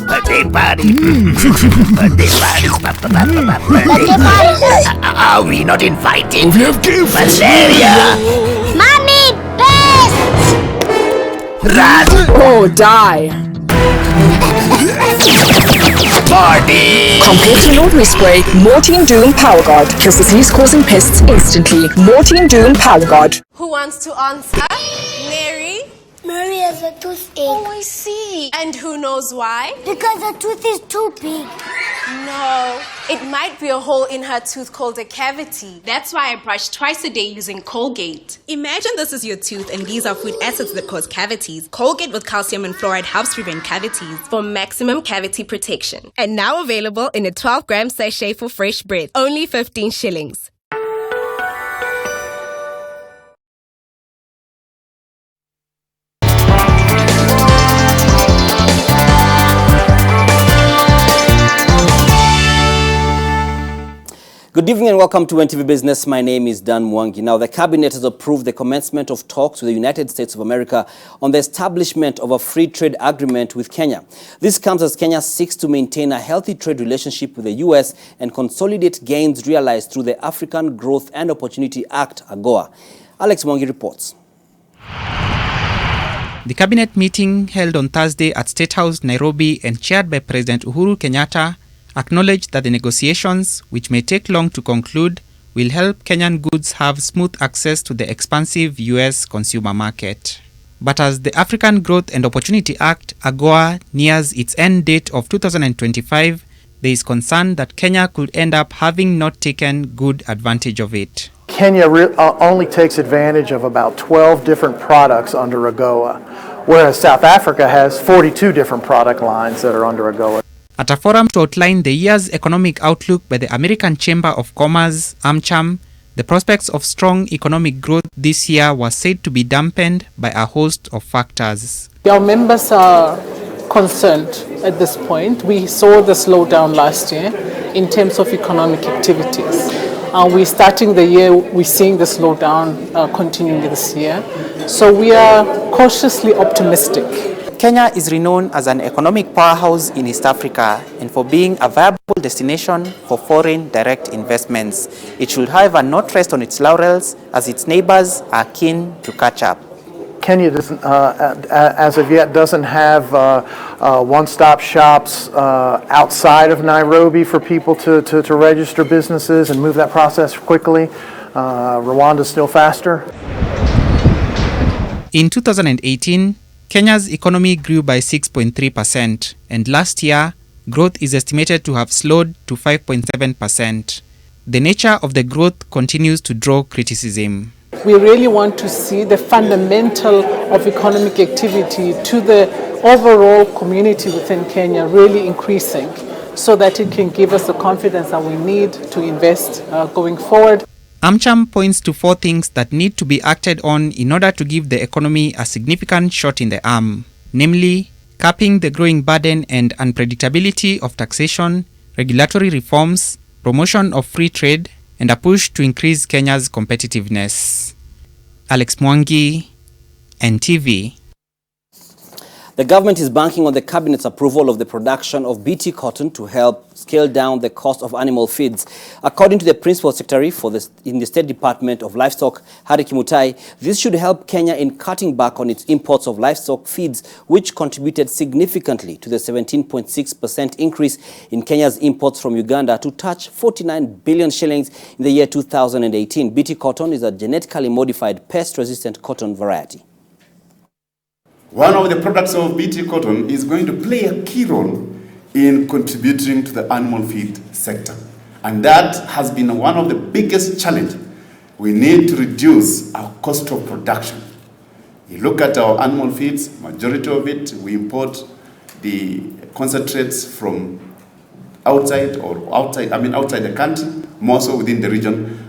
Birthday party. Birthday party. Birthday party. Are we not invited? We have gifts. Malaria. Mommy, best. Rat. Oh, die. Party. Compared to an ordinary spray, Mortein Doom Power Guard kills disease-causing pests instantly. Mortein Doom Power Guard. Who wants to answer? Mary? Mary has a toothache. Oh, I see. And who knows why? Because her tooth is too big. No, it might be a hole in her tooth called a cavity. That's why I brush twice a day using Colgate. Imagine this is your tooth and these are food acids that cause cavities. Colgate with calcium and fluoride helps prevent cavities for maximum cavity protection. And now available in a 12-gram sachet for fresh breath. Only 15 shillings. Good evening and welcome to NTV Business. My name is Dan Mwangi. Now, the Cabinet has approved the commencement of talks with the United States of America on the establishment of a free trade agreement with Kenya. This comes as Kenya seeks to maintain a healthy trade relationship with the U.S. and consolidate gains realized through the African Growth and Opportunity Act, AGOA. Alex Mwangi reports. The cabinet meeting held on Thursday at State House, Nairobi, and chaired by President Uhuru Kenyatta, acknowledged that the negotiations, which may take long to conclude, will help Kenyan goods have smooth access to the expansive U.S. consumer market. But as the African Growth and Opportunity Act, AGOA, nears its end date of 2025, there is concern that Kenya could end up having not taken good advantage of it. Kenya only takes advantage of about 12 different products under AGOA, whereas South Africa has 42 different product lines that are under AGOA. At a forum to outline the year's economic outlook by the American Chamber of Commerce, AmCham, the prospects of strong economic growth this year were said to be dampened by a host of factors. Our members are concerned at this point. We saw the slowdown last year in terms of economic activities. We're starting the year, we're seeing the slowdown continuing this year. So we are cautiously optimistic. Kenya is renowned as an economic powerhouse in East Africa and for being a viable destination for foreign direct investments. It should, however, not rest on its laurels as its neighbors are keen to catch up. Kenya doesn't, as of yet, doesn't have one-stop shops outside of Nairobi for people to register businesses and move that process quickly. Rwanda's still faster. In 2018, Kenya's economy grew by 6.3%, and last year, growth is estimated to have slowed to 5.7%. The nature of the growth continues to draw criticism. We really want to see the fundamental of economic activity to the overall community within Kenya really increasing so that it can give us the confidence that we need to invest going forward. AmCham points to 4 things that need to be acted on in order to give the economy a significant shot in the arm, namely capping the growing burden and unpredictability of taxation, regulatory reforms, promotion of free trade, and a push to increase Kenya's competitiveness. Alex Mwangi, NTV. The government is banking on the cabinet's approval of the production of BT cotton to help scale down the cost of animal feeds. According to the Principal Secretary in the State Department of Livestock, Hari Kimutai, this should help Kenya in cutting back on its imports of livestock feeds, which contributed significantly to the 17.6% increase in Kenya's imports from Uganda to touch 49 billion shillings in the year 2018. BT cotton is a genetically modified pest-resistant cotton variety. One of the products of BT cotton is going to play a key role in contributing to the animal feed sector. And that has been one of the biggest challenges. We need to reduce our cost of production. You look at our animal feeds, majority of it, we import the concentrates from outside the country, more so within the region.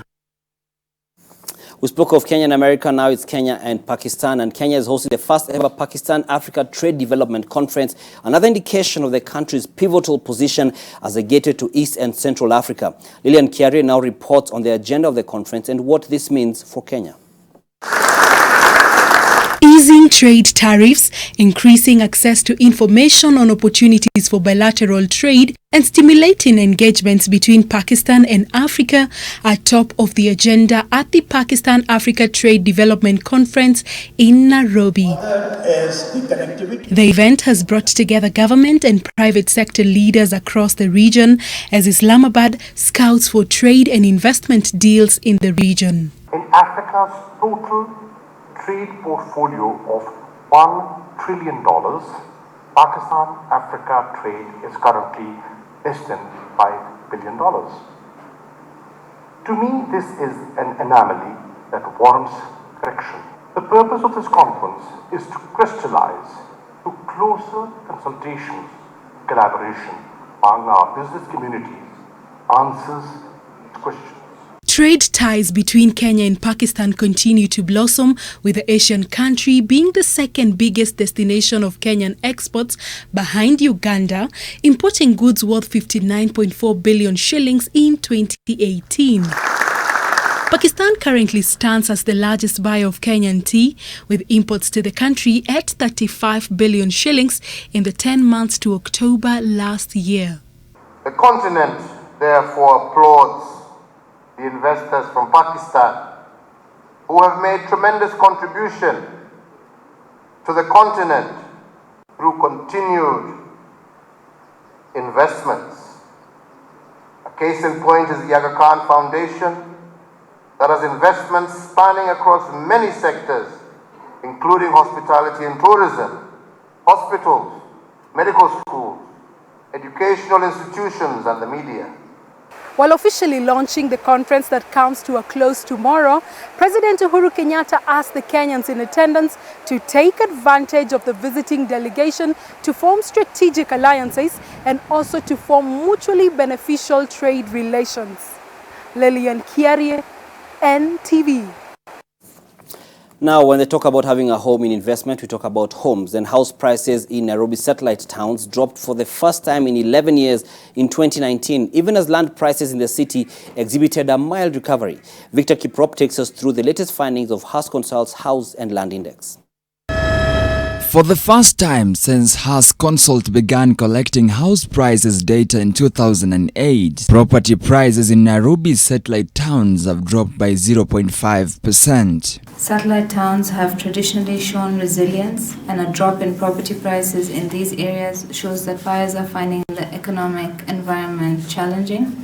We spoke of Kenya and America, now it's Kenya and Pakistan, and Kenya is hosting the first ever Pakistan-Africa Trade Development Conference, another indication of the country's pivotal position as a gateway to East and Central Africa. Lillian Kiari now reports on the agenda of the conference and what this means for Kenya. Easing trade tariffs, increasing access to information on opportunities for bilateral trade, and stimulating engagements between Pakistan and Africa are top of the agenda at the Pakistan-Africa Trade Development Conference in Nairobi. The event has brought together government and private sector leaders across the region as Islamabad scouts for trade and investment deals in the region. In Africa's total trade portfolio of $1 trillion, Pakistan-Africa trade is currently less than $5 billion. To me, this is an anomaly that warrants correction. The purpose of this conference is to crystallize to closer consultations, collaboration among our business communities, answers to questions. Trade ties between Kenya and Pakistan continue to blossom, with the Asian country being the second biggest destination of Kenyan exports behind Uganda, importing goods worth 59.4 billion shillings in 2018. Pakistan currently stands as the largest buyer of Kenyan tea, with imports to the country at 35 billion shillings in the 10 months to October last year. The continent therefore applauds the investors from Pakistan who have made tremendous contribution to the continent through continued investments. A case in point is the Aga Khan Foundation that has investments spanning across many sectors, including hospitality and tourism, hospitals, medical schools, educational institutions, and the media. While officially launching the conference that comes to a close tomorrow, President Uhuru Kenyatta asked the Kenyans in attendance to take advantage of the visiting delegation to form strategic alliances and also to form mutually beneficial trade relations. Lillian Kiarie, NTV. Now, when they talk about having a home in investment, we talk about homes, and house prices in Nairobi satellite towns dropped for the first time in 11 years in 2019, even as land prices in the city exhibited a mild recovery. Victor Kiprop takes us through the latest findings of House Consult's House and Land Index. For the first time since House Consult began collecting house prices data in 2008, property prices in Nairobi's satellite towns have dropped by 0.5%. Satellite towns have traditionally shown resilience, and a drop in property prices in these areas shows that buyers are finding the economic environment challenging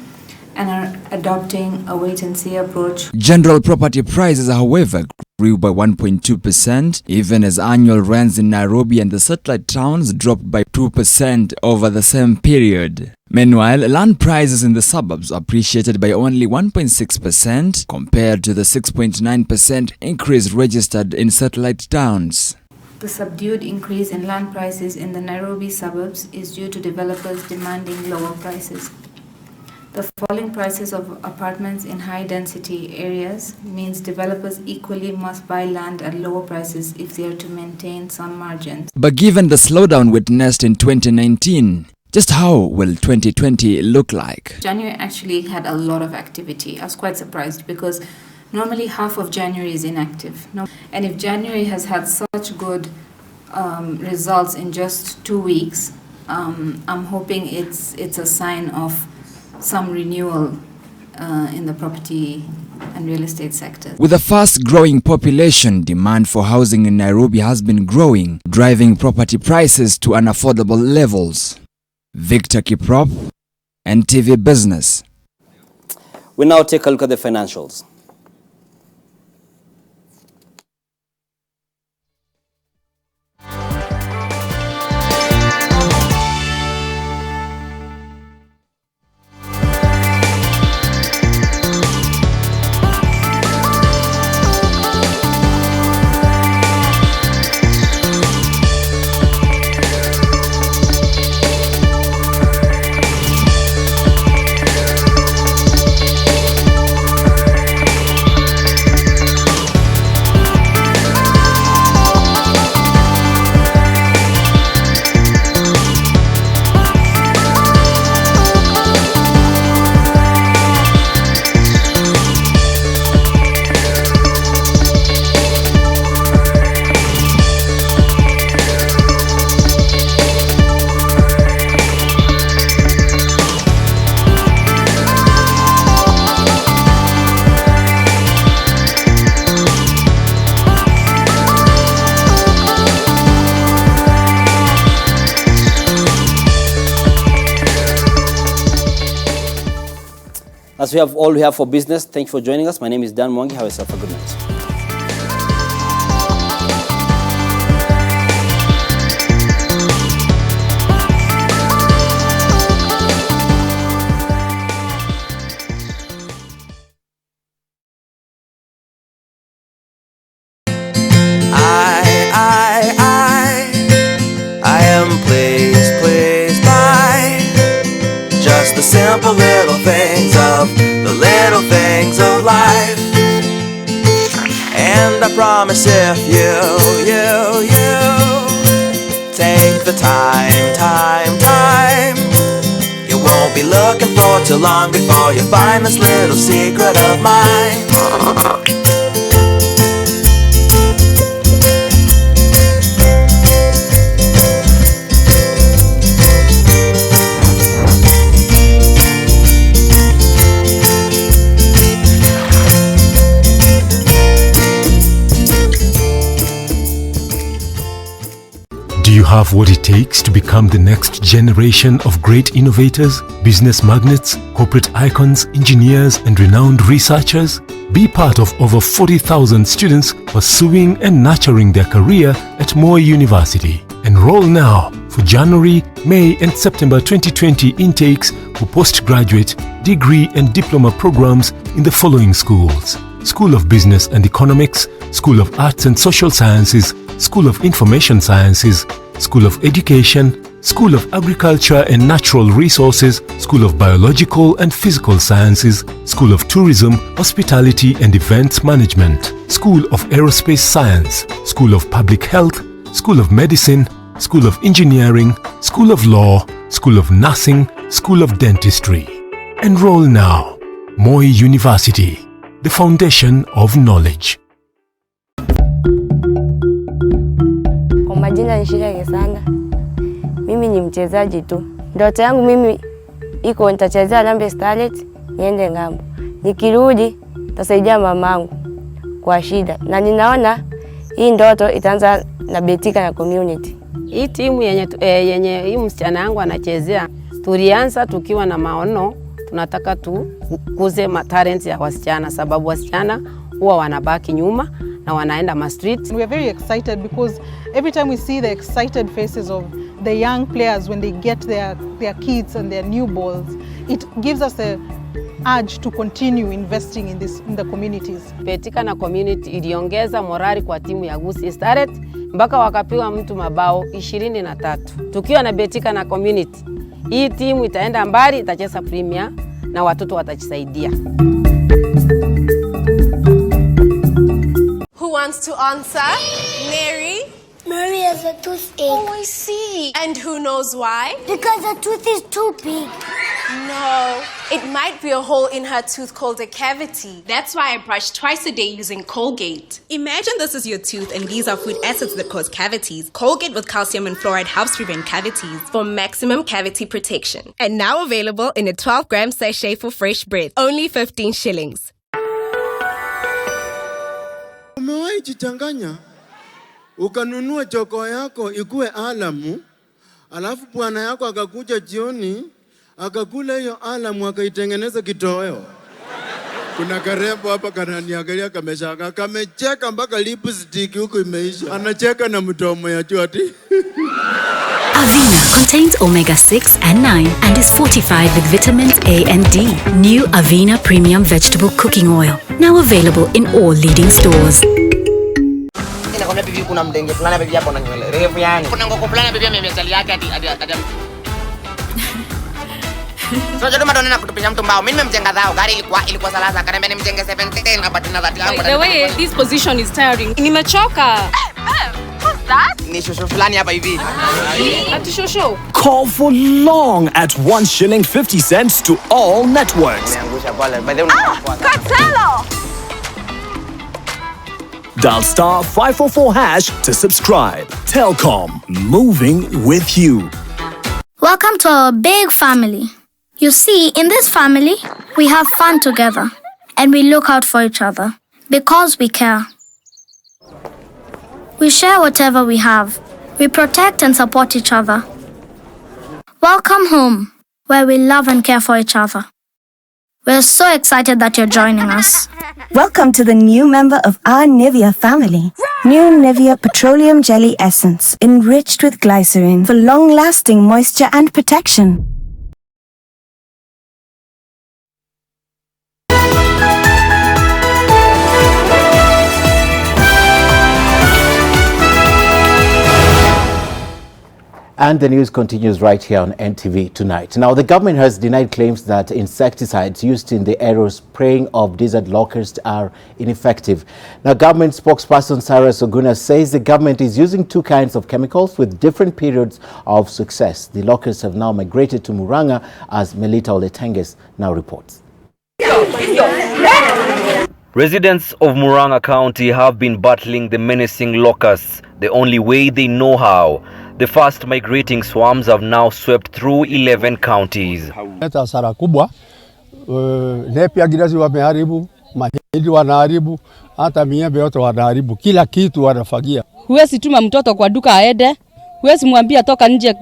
and are adopting a wait-and-see approach. General property prices, however, grew by 1.2%, even as annual rents in Nairobi and the satellite towns dropped by 2% over the same period. Meanwhile, land prices in the suburbs appreciated by only 1.6% compared to the 6.9% increase registered in satellite towns. The subdued increase in land prices in the Nairobi suburbs is due to developers demanding lower prices. The falling prices of apartments in high-density areas means developers equally must buy land at lower prices if they are to maintain some margins. But given the slowdown witnessed in 2019, just how will 2020 look like? January actually had a lot of activity. I was quite surprised because normally half of January is inactive. And if January has had such good results in just 2 weeks, I'm hoping it's a sign of some renewal in the property and real estate sector. With a fast-growing population, demand for housing in Nairobi has been growing, driving property prices to unaffordable levels. Victor Kiprop, NTV Business. We now take a look at the financials. As we have all we have for business, thank you for joining us. My name is Dan Mwangi. Have yourself a good night. I am pleased by just the simple little things of the little things of life. And I promise if you take the time, you won't be looking for too long before you find this little secret of mine. Do you have what it takes to become the next generation of great innovators, business magnates, corporate icons, engineers, and renowned researchers? Be part of over 40,000 students pursuing and nurturing their career at Moi University. Enroll now for January, May, and September 2020 intakes for postgraduate, degree, and diploma programs in the following schools: School of Business and Economics, School of Arts and Social Sciences, School of Information Sciences, School of Education, School of Agriculture and Natural Resources, School of Biological and Physical Sciences, School of Tourism, Hospitality and Events Management, School of Aerospace Science, School of Public Health, School of Medicine, School of Engineering, School of Law, School of Nursing, School of Dentistry. Enroll now. Moi University, the foundation of knowledge. Kwa majina nishireke sana. Mimi ni mchezaji tu. Ndoto yangu mimi iko nitachezea Harambee Starlet niende ngambo. Nikirudi nitasaidia mamangu kwa shida. Na ninaona hii ndoto itaanza na Betika na community. Hii timu yenye hii msichana yangu anachezea, tulianza tukiwa na maono, tunataka tukuze talent ya wasichana sababu wasichana huwa wanabaki nyuma na wanaenda ma street. We are very excited because every time we see the excited faces of the young players when they get their kids and their new balls, it gives us a urge to continue investing in the communities. Betika na community iliongeza morali kwa timu ya Gusii Starlet mpaka wakapiwa mtu mabao 23. Tukiwa na Betika na community, hii timu itaenda mbali, itacheza premier na watoto watajisaidia. Who wants to answer? Mary? Mary has a toothache. Oh, I see. And who knows why? Because the tooth is too big. No, it might be a hole in her tooth called a cavity. That's why I brush twice a day using Colgate. Imagine this is your tooth and these are food acids that cause cavities. Colgate with calcium and fluoride helps prevent cavities for maximum cavity protection. And now available in a 12-gram sachet for fresh breath. Only 15 shillings. Umewahi jichanganya ukanunua choko yako ikue alamu, alafu bwana yako akakuja jioni akakula hiyo alamu akaitengeneza kitoweo. Kuna karembo hapa kananiangalia kameshaka, kamecheka mpaka lipstick huko imeisha. Anacheka na mdomo ya chwati. Avena contains omega-6 and 9 and is fortified with vitamins A and D. New Avena Premium Vegetable Cooking Oil. Now available in all leading stores. Nakwambia bibi kuna mdenge fulani bibi hapo na nywele refu yani. Kuna ngoko fulani bibi amemezali yake hadi. Sio jado madona na kutupinya mtu mbao. Mimi nimemjenga dhao gari ilikuwa salasa akaniambia nimjenge 17 na batina 30. The way this position is tiring. Nimechoka. What's that? Ni shosho fulani hapa hivi. Ati shosho. Call for long at 1 shilling 50 cents to all networks. Cartelo! Dial star 544 hash to subscribe. Telkom, moving with you. Welcome to our big family. You see, in this family, we have fun together and we look out for each other because we care. We share whatever we have. We protect and support each other. Welcome home, where we love and care for each other. We're so excited that you're joining us. Welcome to the new member of our Nivea family. New Nivea Petroleum Jelly Essence, enriched with glycerin for long-lasting moisture and protection. And the news continues right here on NTV tonight. Now, the government has denied claims that insecticides used in the aerial spraying of desert locusts are ineffective. Now, government spokesperson Sarah Soguna says the government is using two kinds of chemicals with different periods of success. The locusts have now migrated to Muranga, as Melita Oletenges now reports. Residents of Muranga County have been battling the menacing locusts the only way they know how. The fast migrating swarms have now swept through 11 counties. Leta hasara kubwa, nepia gidazi wameharibu, mahindi wanaharibu, hata miembe yote wanaharibu, kila kitu wanafagia. Huwezi tuma mtoto kwa duka aende, huwezi mwambia toka nje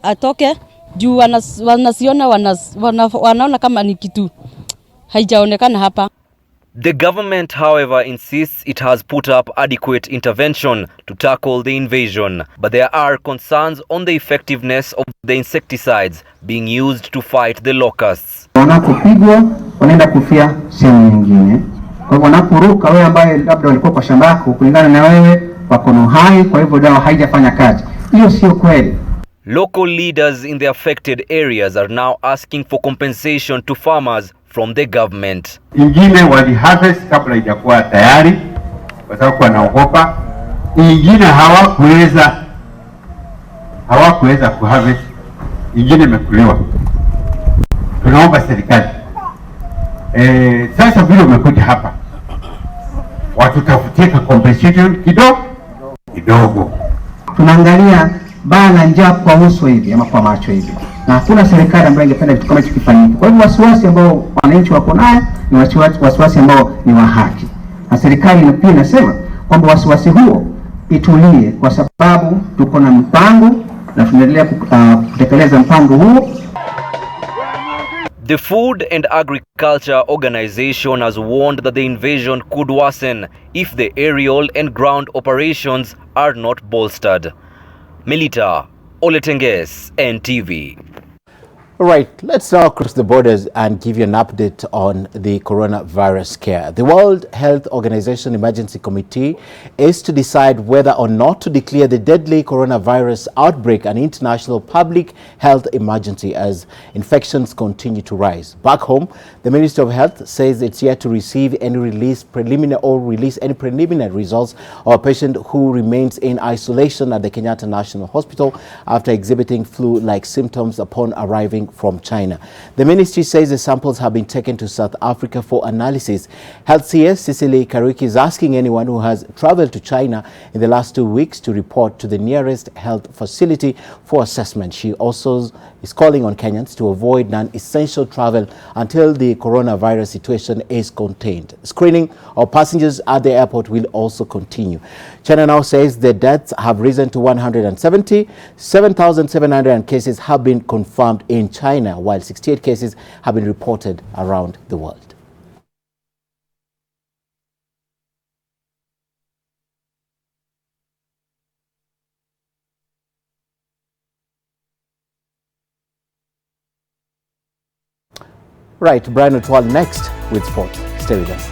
atoke, juu wanasiona wanaona kama ni kitu haijaonekana hapa. The government, however, insists it has put up adequate intervention to tackle the invasion. But there are concerns on the effectiveness of the insecticides being used to fight the locusts. Wanapopigwa wanaenda kufia sehemu nyingine. Kwa hivyo wanaporuka, wewe ambaye labda walikuwa kwa shamba lako, kulingana na wewe wako na hai, kwa hivyo dawa haijafanya kazi. Hiyo sio kweli. Local leaders in the affected areas are now asking for compensation to farmers from the government. Ingine wali harvest kabla haijakuwa tayari kwa sababu wanaogopa. Ingine hawakuweza kuharvest. Ingine imekuliwa. Tunaomba serikali. Sasa vile umekuja hapa, watu tafutie compensation kidogo. tunaangalia baa la njaa kwa uso hivi ama kwa macho hivi, na hakuna serikali ambayo ingependa kitu kama hicho kifanyike. Kwa hivyo wasiwasi ambao wananchi wako nayo ni wasiwasi ambao ni wa haki, na serikali pia inasema kwamba wasiwasi huo itulie, kwa sababu tuko na mpango na tunaendelea kutekeleza mpango huo. The Food and Agriculture Organization has warned that the invasion could worsen if the aerial and ground operations are not bolstered. Melita Oletenges, NTV. All right, let's now cross the borders and give you an update on the coronavirus scare. The World Health Organization Emergency Committee is to decide whether or not to declare the deadly coronavirus outbreak an international public health emergency as infections continue to rise. Back home, the Ministry of Health says it's yet to receive any release any preliminary results of a patient who remains in isolation at the Kenyatta National Hospital after exhibiting flu-like symptoms upon arriving from China. The ministry says the samples have been taken to South Africa for analysis. Health CS Cicely Karuki is asking anyone who has traveled to China in the last 2 weeks to report to the nearest health facility for assessment. She also is calling on Kenyans to avoid non-essential travel until the coronavirus situation is contained. Screening of passengers at the airport will also continue. China now says the deaths have risen to 170. 7,700 cases have been confirmed in China, while 68 cases have been reported around the world. Right, Brian Otwal next with sport. Stay with us.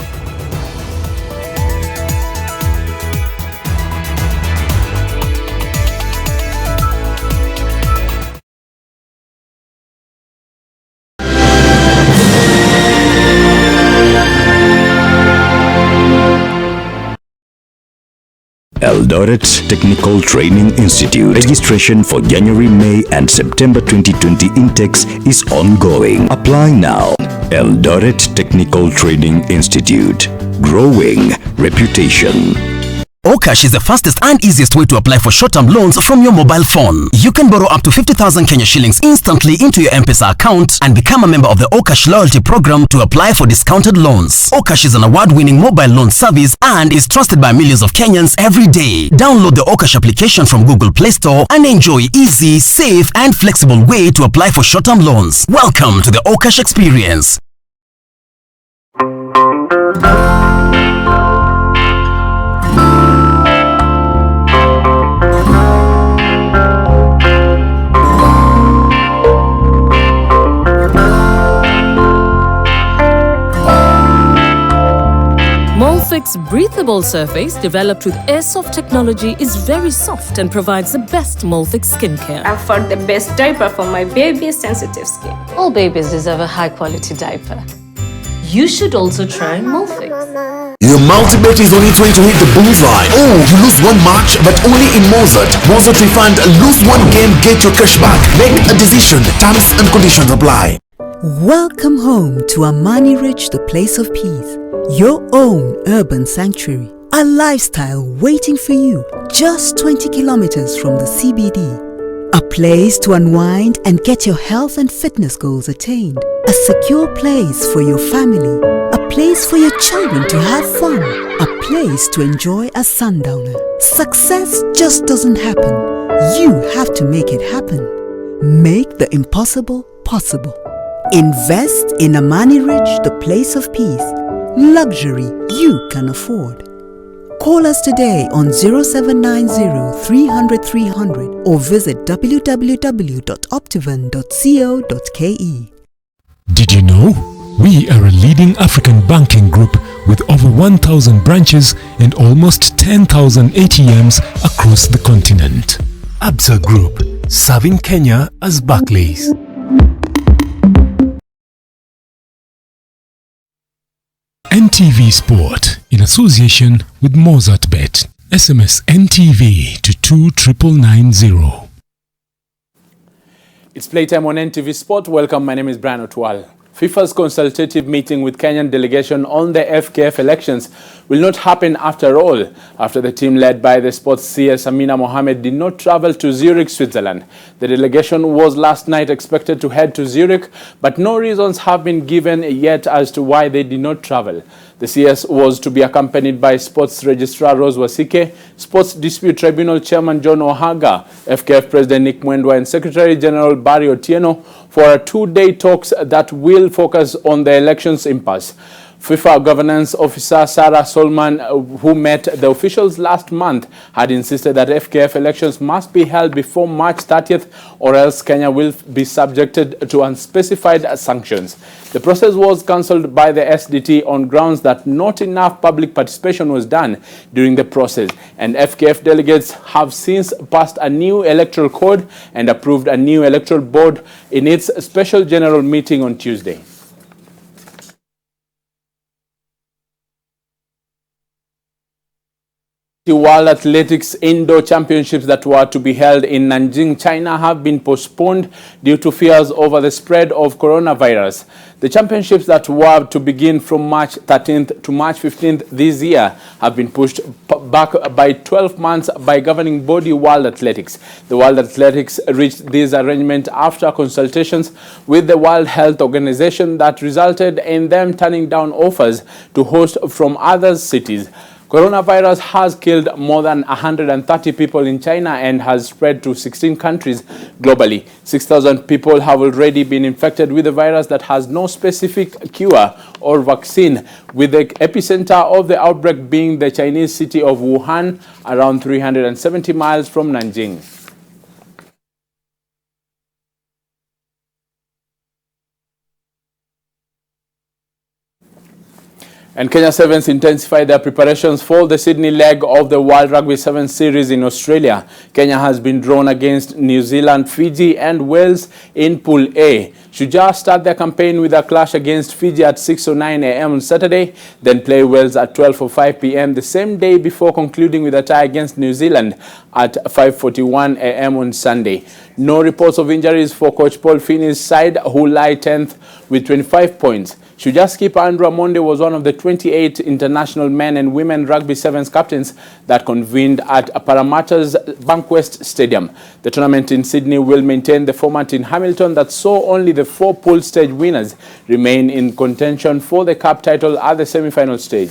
Eldoret Technical Training Institute. Registration for January, May and September 2020 intakes is ongoing. Apply now. Eldoret Technical Training Institute. Growing reputation. Okash is the fastest and easiest way to apply for short-term loans from your mobile phone. You can borrow up to 50,000 Kenya shillings instantly into your M-Pesa account and become a member of the Okash loyalty program to apply for discounted loans. Okash is an award-winning mobile loan service and is trusted by millions of Kenyans every day. Download the Okash application from Google Play Store and enjoy easy, safe and flexible way to apply for short-term loans. Welcome to the Okash experience. Molfix breathable surface developed with airsoft technology is very soft and provides the best Molfix skincare. I found the best diaper for my baby's sensitive skin. All babies deserve a high-quality diaper. You should also try Molfix. Your multi-bet is on its way to hit the bullseye. Oh, you lose one match, but only in Mozart. Mozart Refund, lose one game, get your cash back. Make a decision. Terms and conditions apply. Welcome home to Amani Ridge, the place of peace. Your own urban sanctuary. A lifestyle waiting for you just 20 kilometers from the CBD. A place to unwind and get your health and fitness goals attained. A secure place for your family. A place for your children to have fun. A place to enjoy a sundowner. Success just doesn't happen. You have to make it happen. Make the impossible possible. Invest in Amani Ridge, the place of peace. Luxury you can afford. Call us today on 0790 300 300 or visit www.optivan.co.ke. Did you know? We are a leading African banking group with over 1,000 branches and almost 10,000 ATMs across the continent. Absa Group, serving Kenya as Barclays. NTV Sport in association with Mozart Bet. SMS NTV to 29990. It's playtime on NTV Sport. Welcome, my name is Brian Otwal. FIFA's consultative meeting with Kenyan delegation on the FKF elections will not happen after all, after the team led by the sports CS Amina Mohamed did not travel to Zurich, Switzerland. The delegation was last night expected to head to Zurich, but no reasons have been given yet as to why they did not travel. The CS was to be accompanied by Sports Registrar Rose Wasike, Sports Dispute Tribunal Chairman John Ohaga, FKF President Nick Mwendwa, and Secretary General Barry Otieno for a two-day talks that will focus on the elections impasse. FIFA governance officer Sarah Solman, who met the officials last month, had insisted that FKF elections must be held before March 30th or else Kenya will be subjected to unspecified sanctions. The process was cancelled by the SDT on grounds that not enough public participation was done during the process, and FKF delegates have since passed a new electoral code and approved a new electoral board in its special general meeting on Tuesday. The World Athletics Indoor Championships that were to be held in Nanjing, China have been postponed due to fears over the spread of coronavirus. The championships that were to begin from March 13th to March 15th this year have been pushed back by 12 months by governing body World Athletics. The World Athletics reached this arrangement after consultations with the World Health Organization that resulted in them turning down offers to host from other cities. Coronavirus has killed more than 130 people in China and has spread to 16 countries globally. 6,000 people have already been infected with the virus that has no specific cure or vaccine, with the epicenter of the outbreak being the Chinese city of Wuhan, around 370 miles from Nanjing. And Kenya Sevens intensify their preparations for the Sydney leg of the World Rugby Sevens series in Australia. Kenya has been drawn against New Zealand, Fiji and Wales in Pool A. Shujaa start their campaign with a clash against Fiji at 6:09 a.m. on Saturday, then play Wales at 12:05 p.m. the same day before concluding with a tie against New Zealand at 5:41 a.m. on Sunday. No reports of injuries for coach Paul Finney's side, who lie 10th with 25 points. Shujaa skipper Andrew Amonde was one of the 28 international men and women rugby sevens captains that convened at Parramatta's Bankwest Stadium. The tournament in Sydney will maintain the format in Hamilton that saw only the 4 pool stage winners remain in contention for the cup title at the semi-final stage.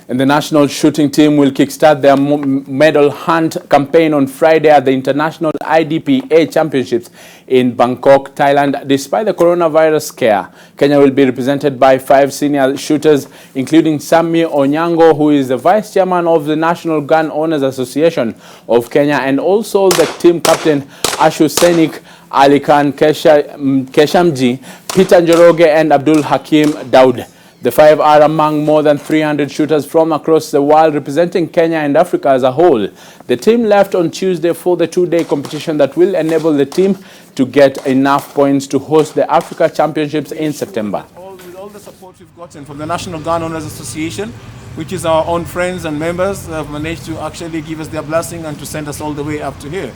And the national shooting team will kickstart their medal hunt campaign on Friday at the International IDPA Championships in Bangkok, Thailand, despite the coronavirus scare. Kenya will be represented by 5 senior shooters, including Sammy Onyango, who is the vice chairman of the National Gun Owners Association of Kenya, and also the team captain Ashu Senik, Ali Khan Keshamji, Peter Njoroge, and Abdul Hakim Daud. The 5 are among more than 300 shooters from across the world representing Kenya and Africa as a whole. The team left on Tuesday for the 2-day competition that will enable the team to get enough points to host the Africa Championships in September. With all the support we've gotten from the National Gun Owners Association, which is our own friends and members, have managed to actually give us their blessing and to send us all the way up to here.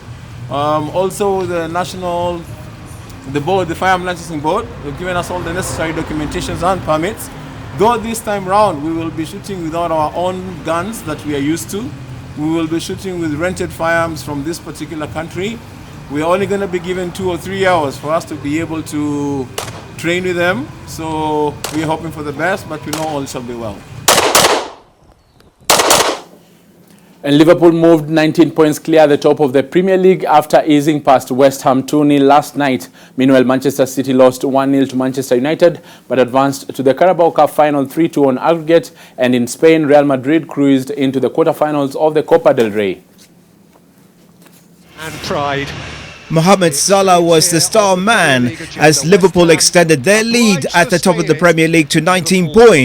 Also, the Firearm Licensing Board, have given us all the necessary documentations and permits. Though this time round we will be shooting without our own guns that we are used to, we will be shooting with rented firearms from this particular country. We're only going to be given 2 or 3 hours for us to be able to train with them. So we're hoping for the best, but we know all shall be well. And Liverpool moved 19 points clear at the top of the Premier League after easing past West Ham 2-0 last night. Meanwhile, Manchester City lost 1-0 to Manchester United, but advanced to the Carabao Cup final 3-2 on aggregate. And in Spain, Real Madrid cruised into the quarterfinals of the Copa del Rey. And pride. Mohamed Salah was the star man as Liverpool extended their lead at the top of the Premier League to 19 points.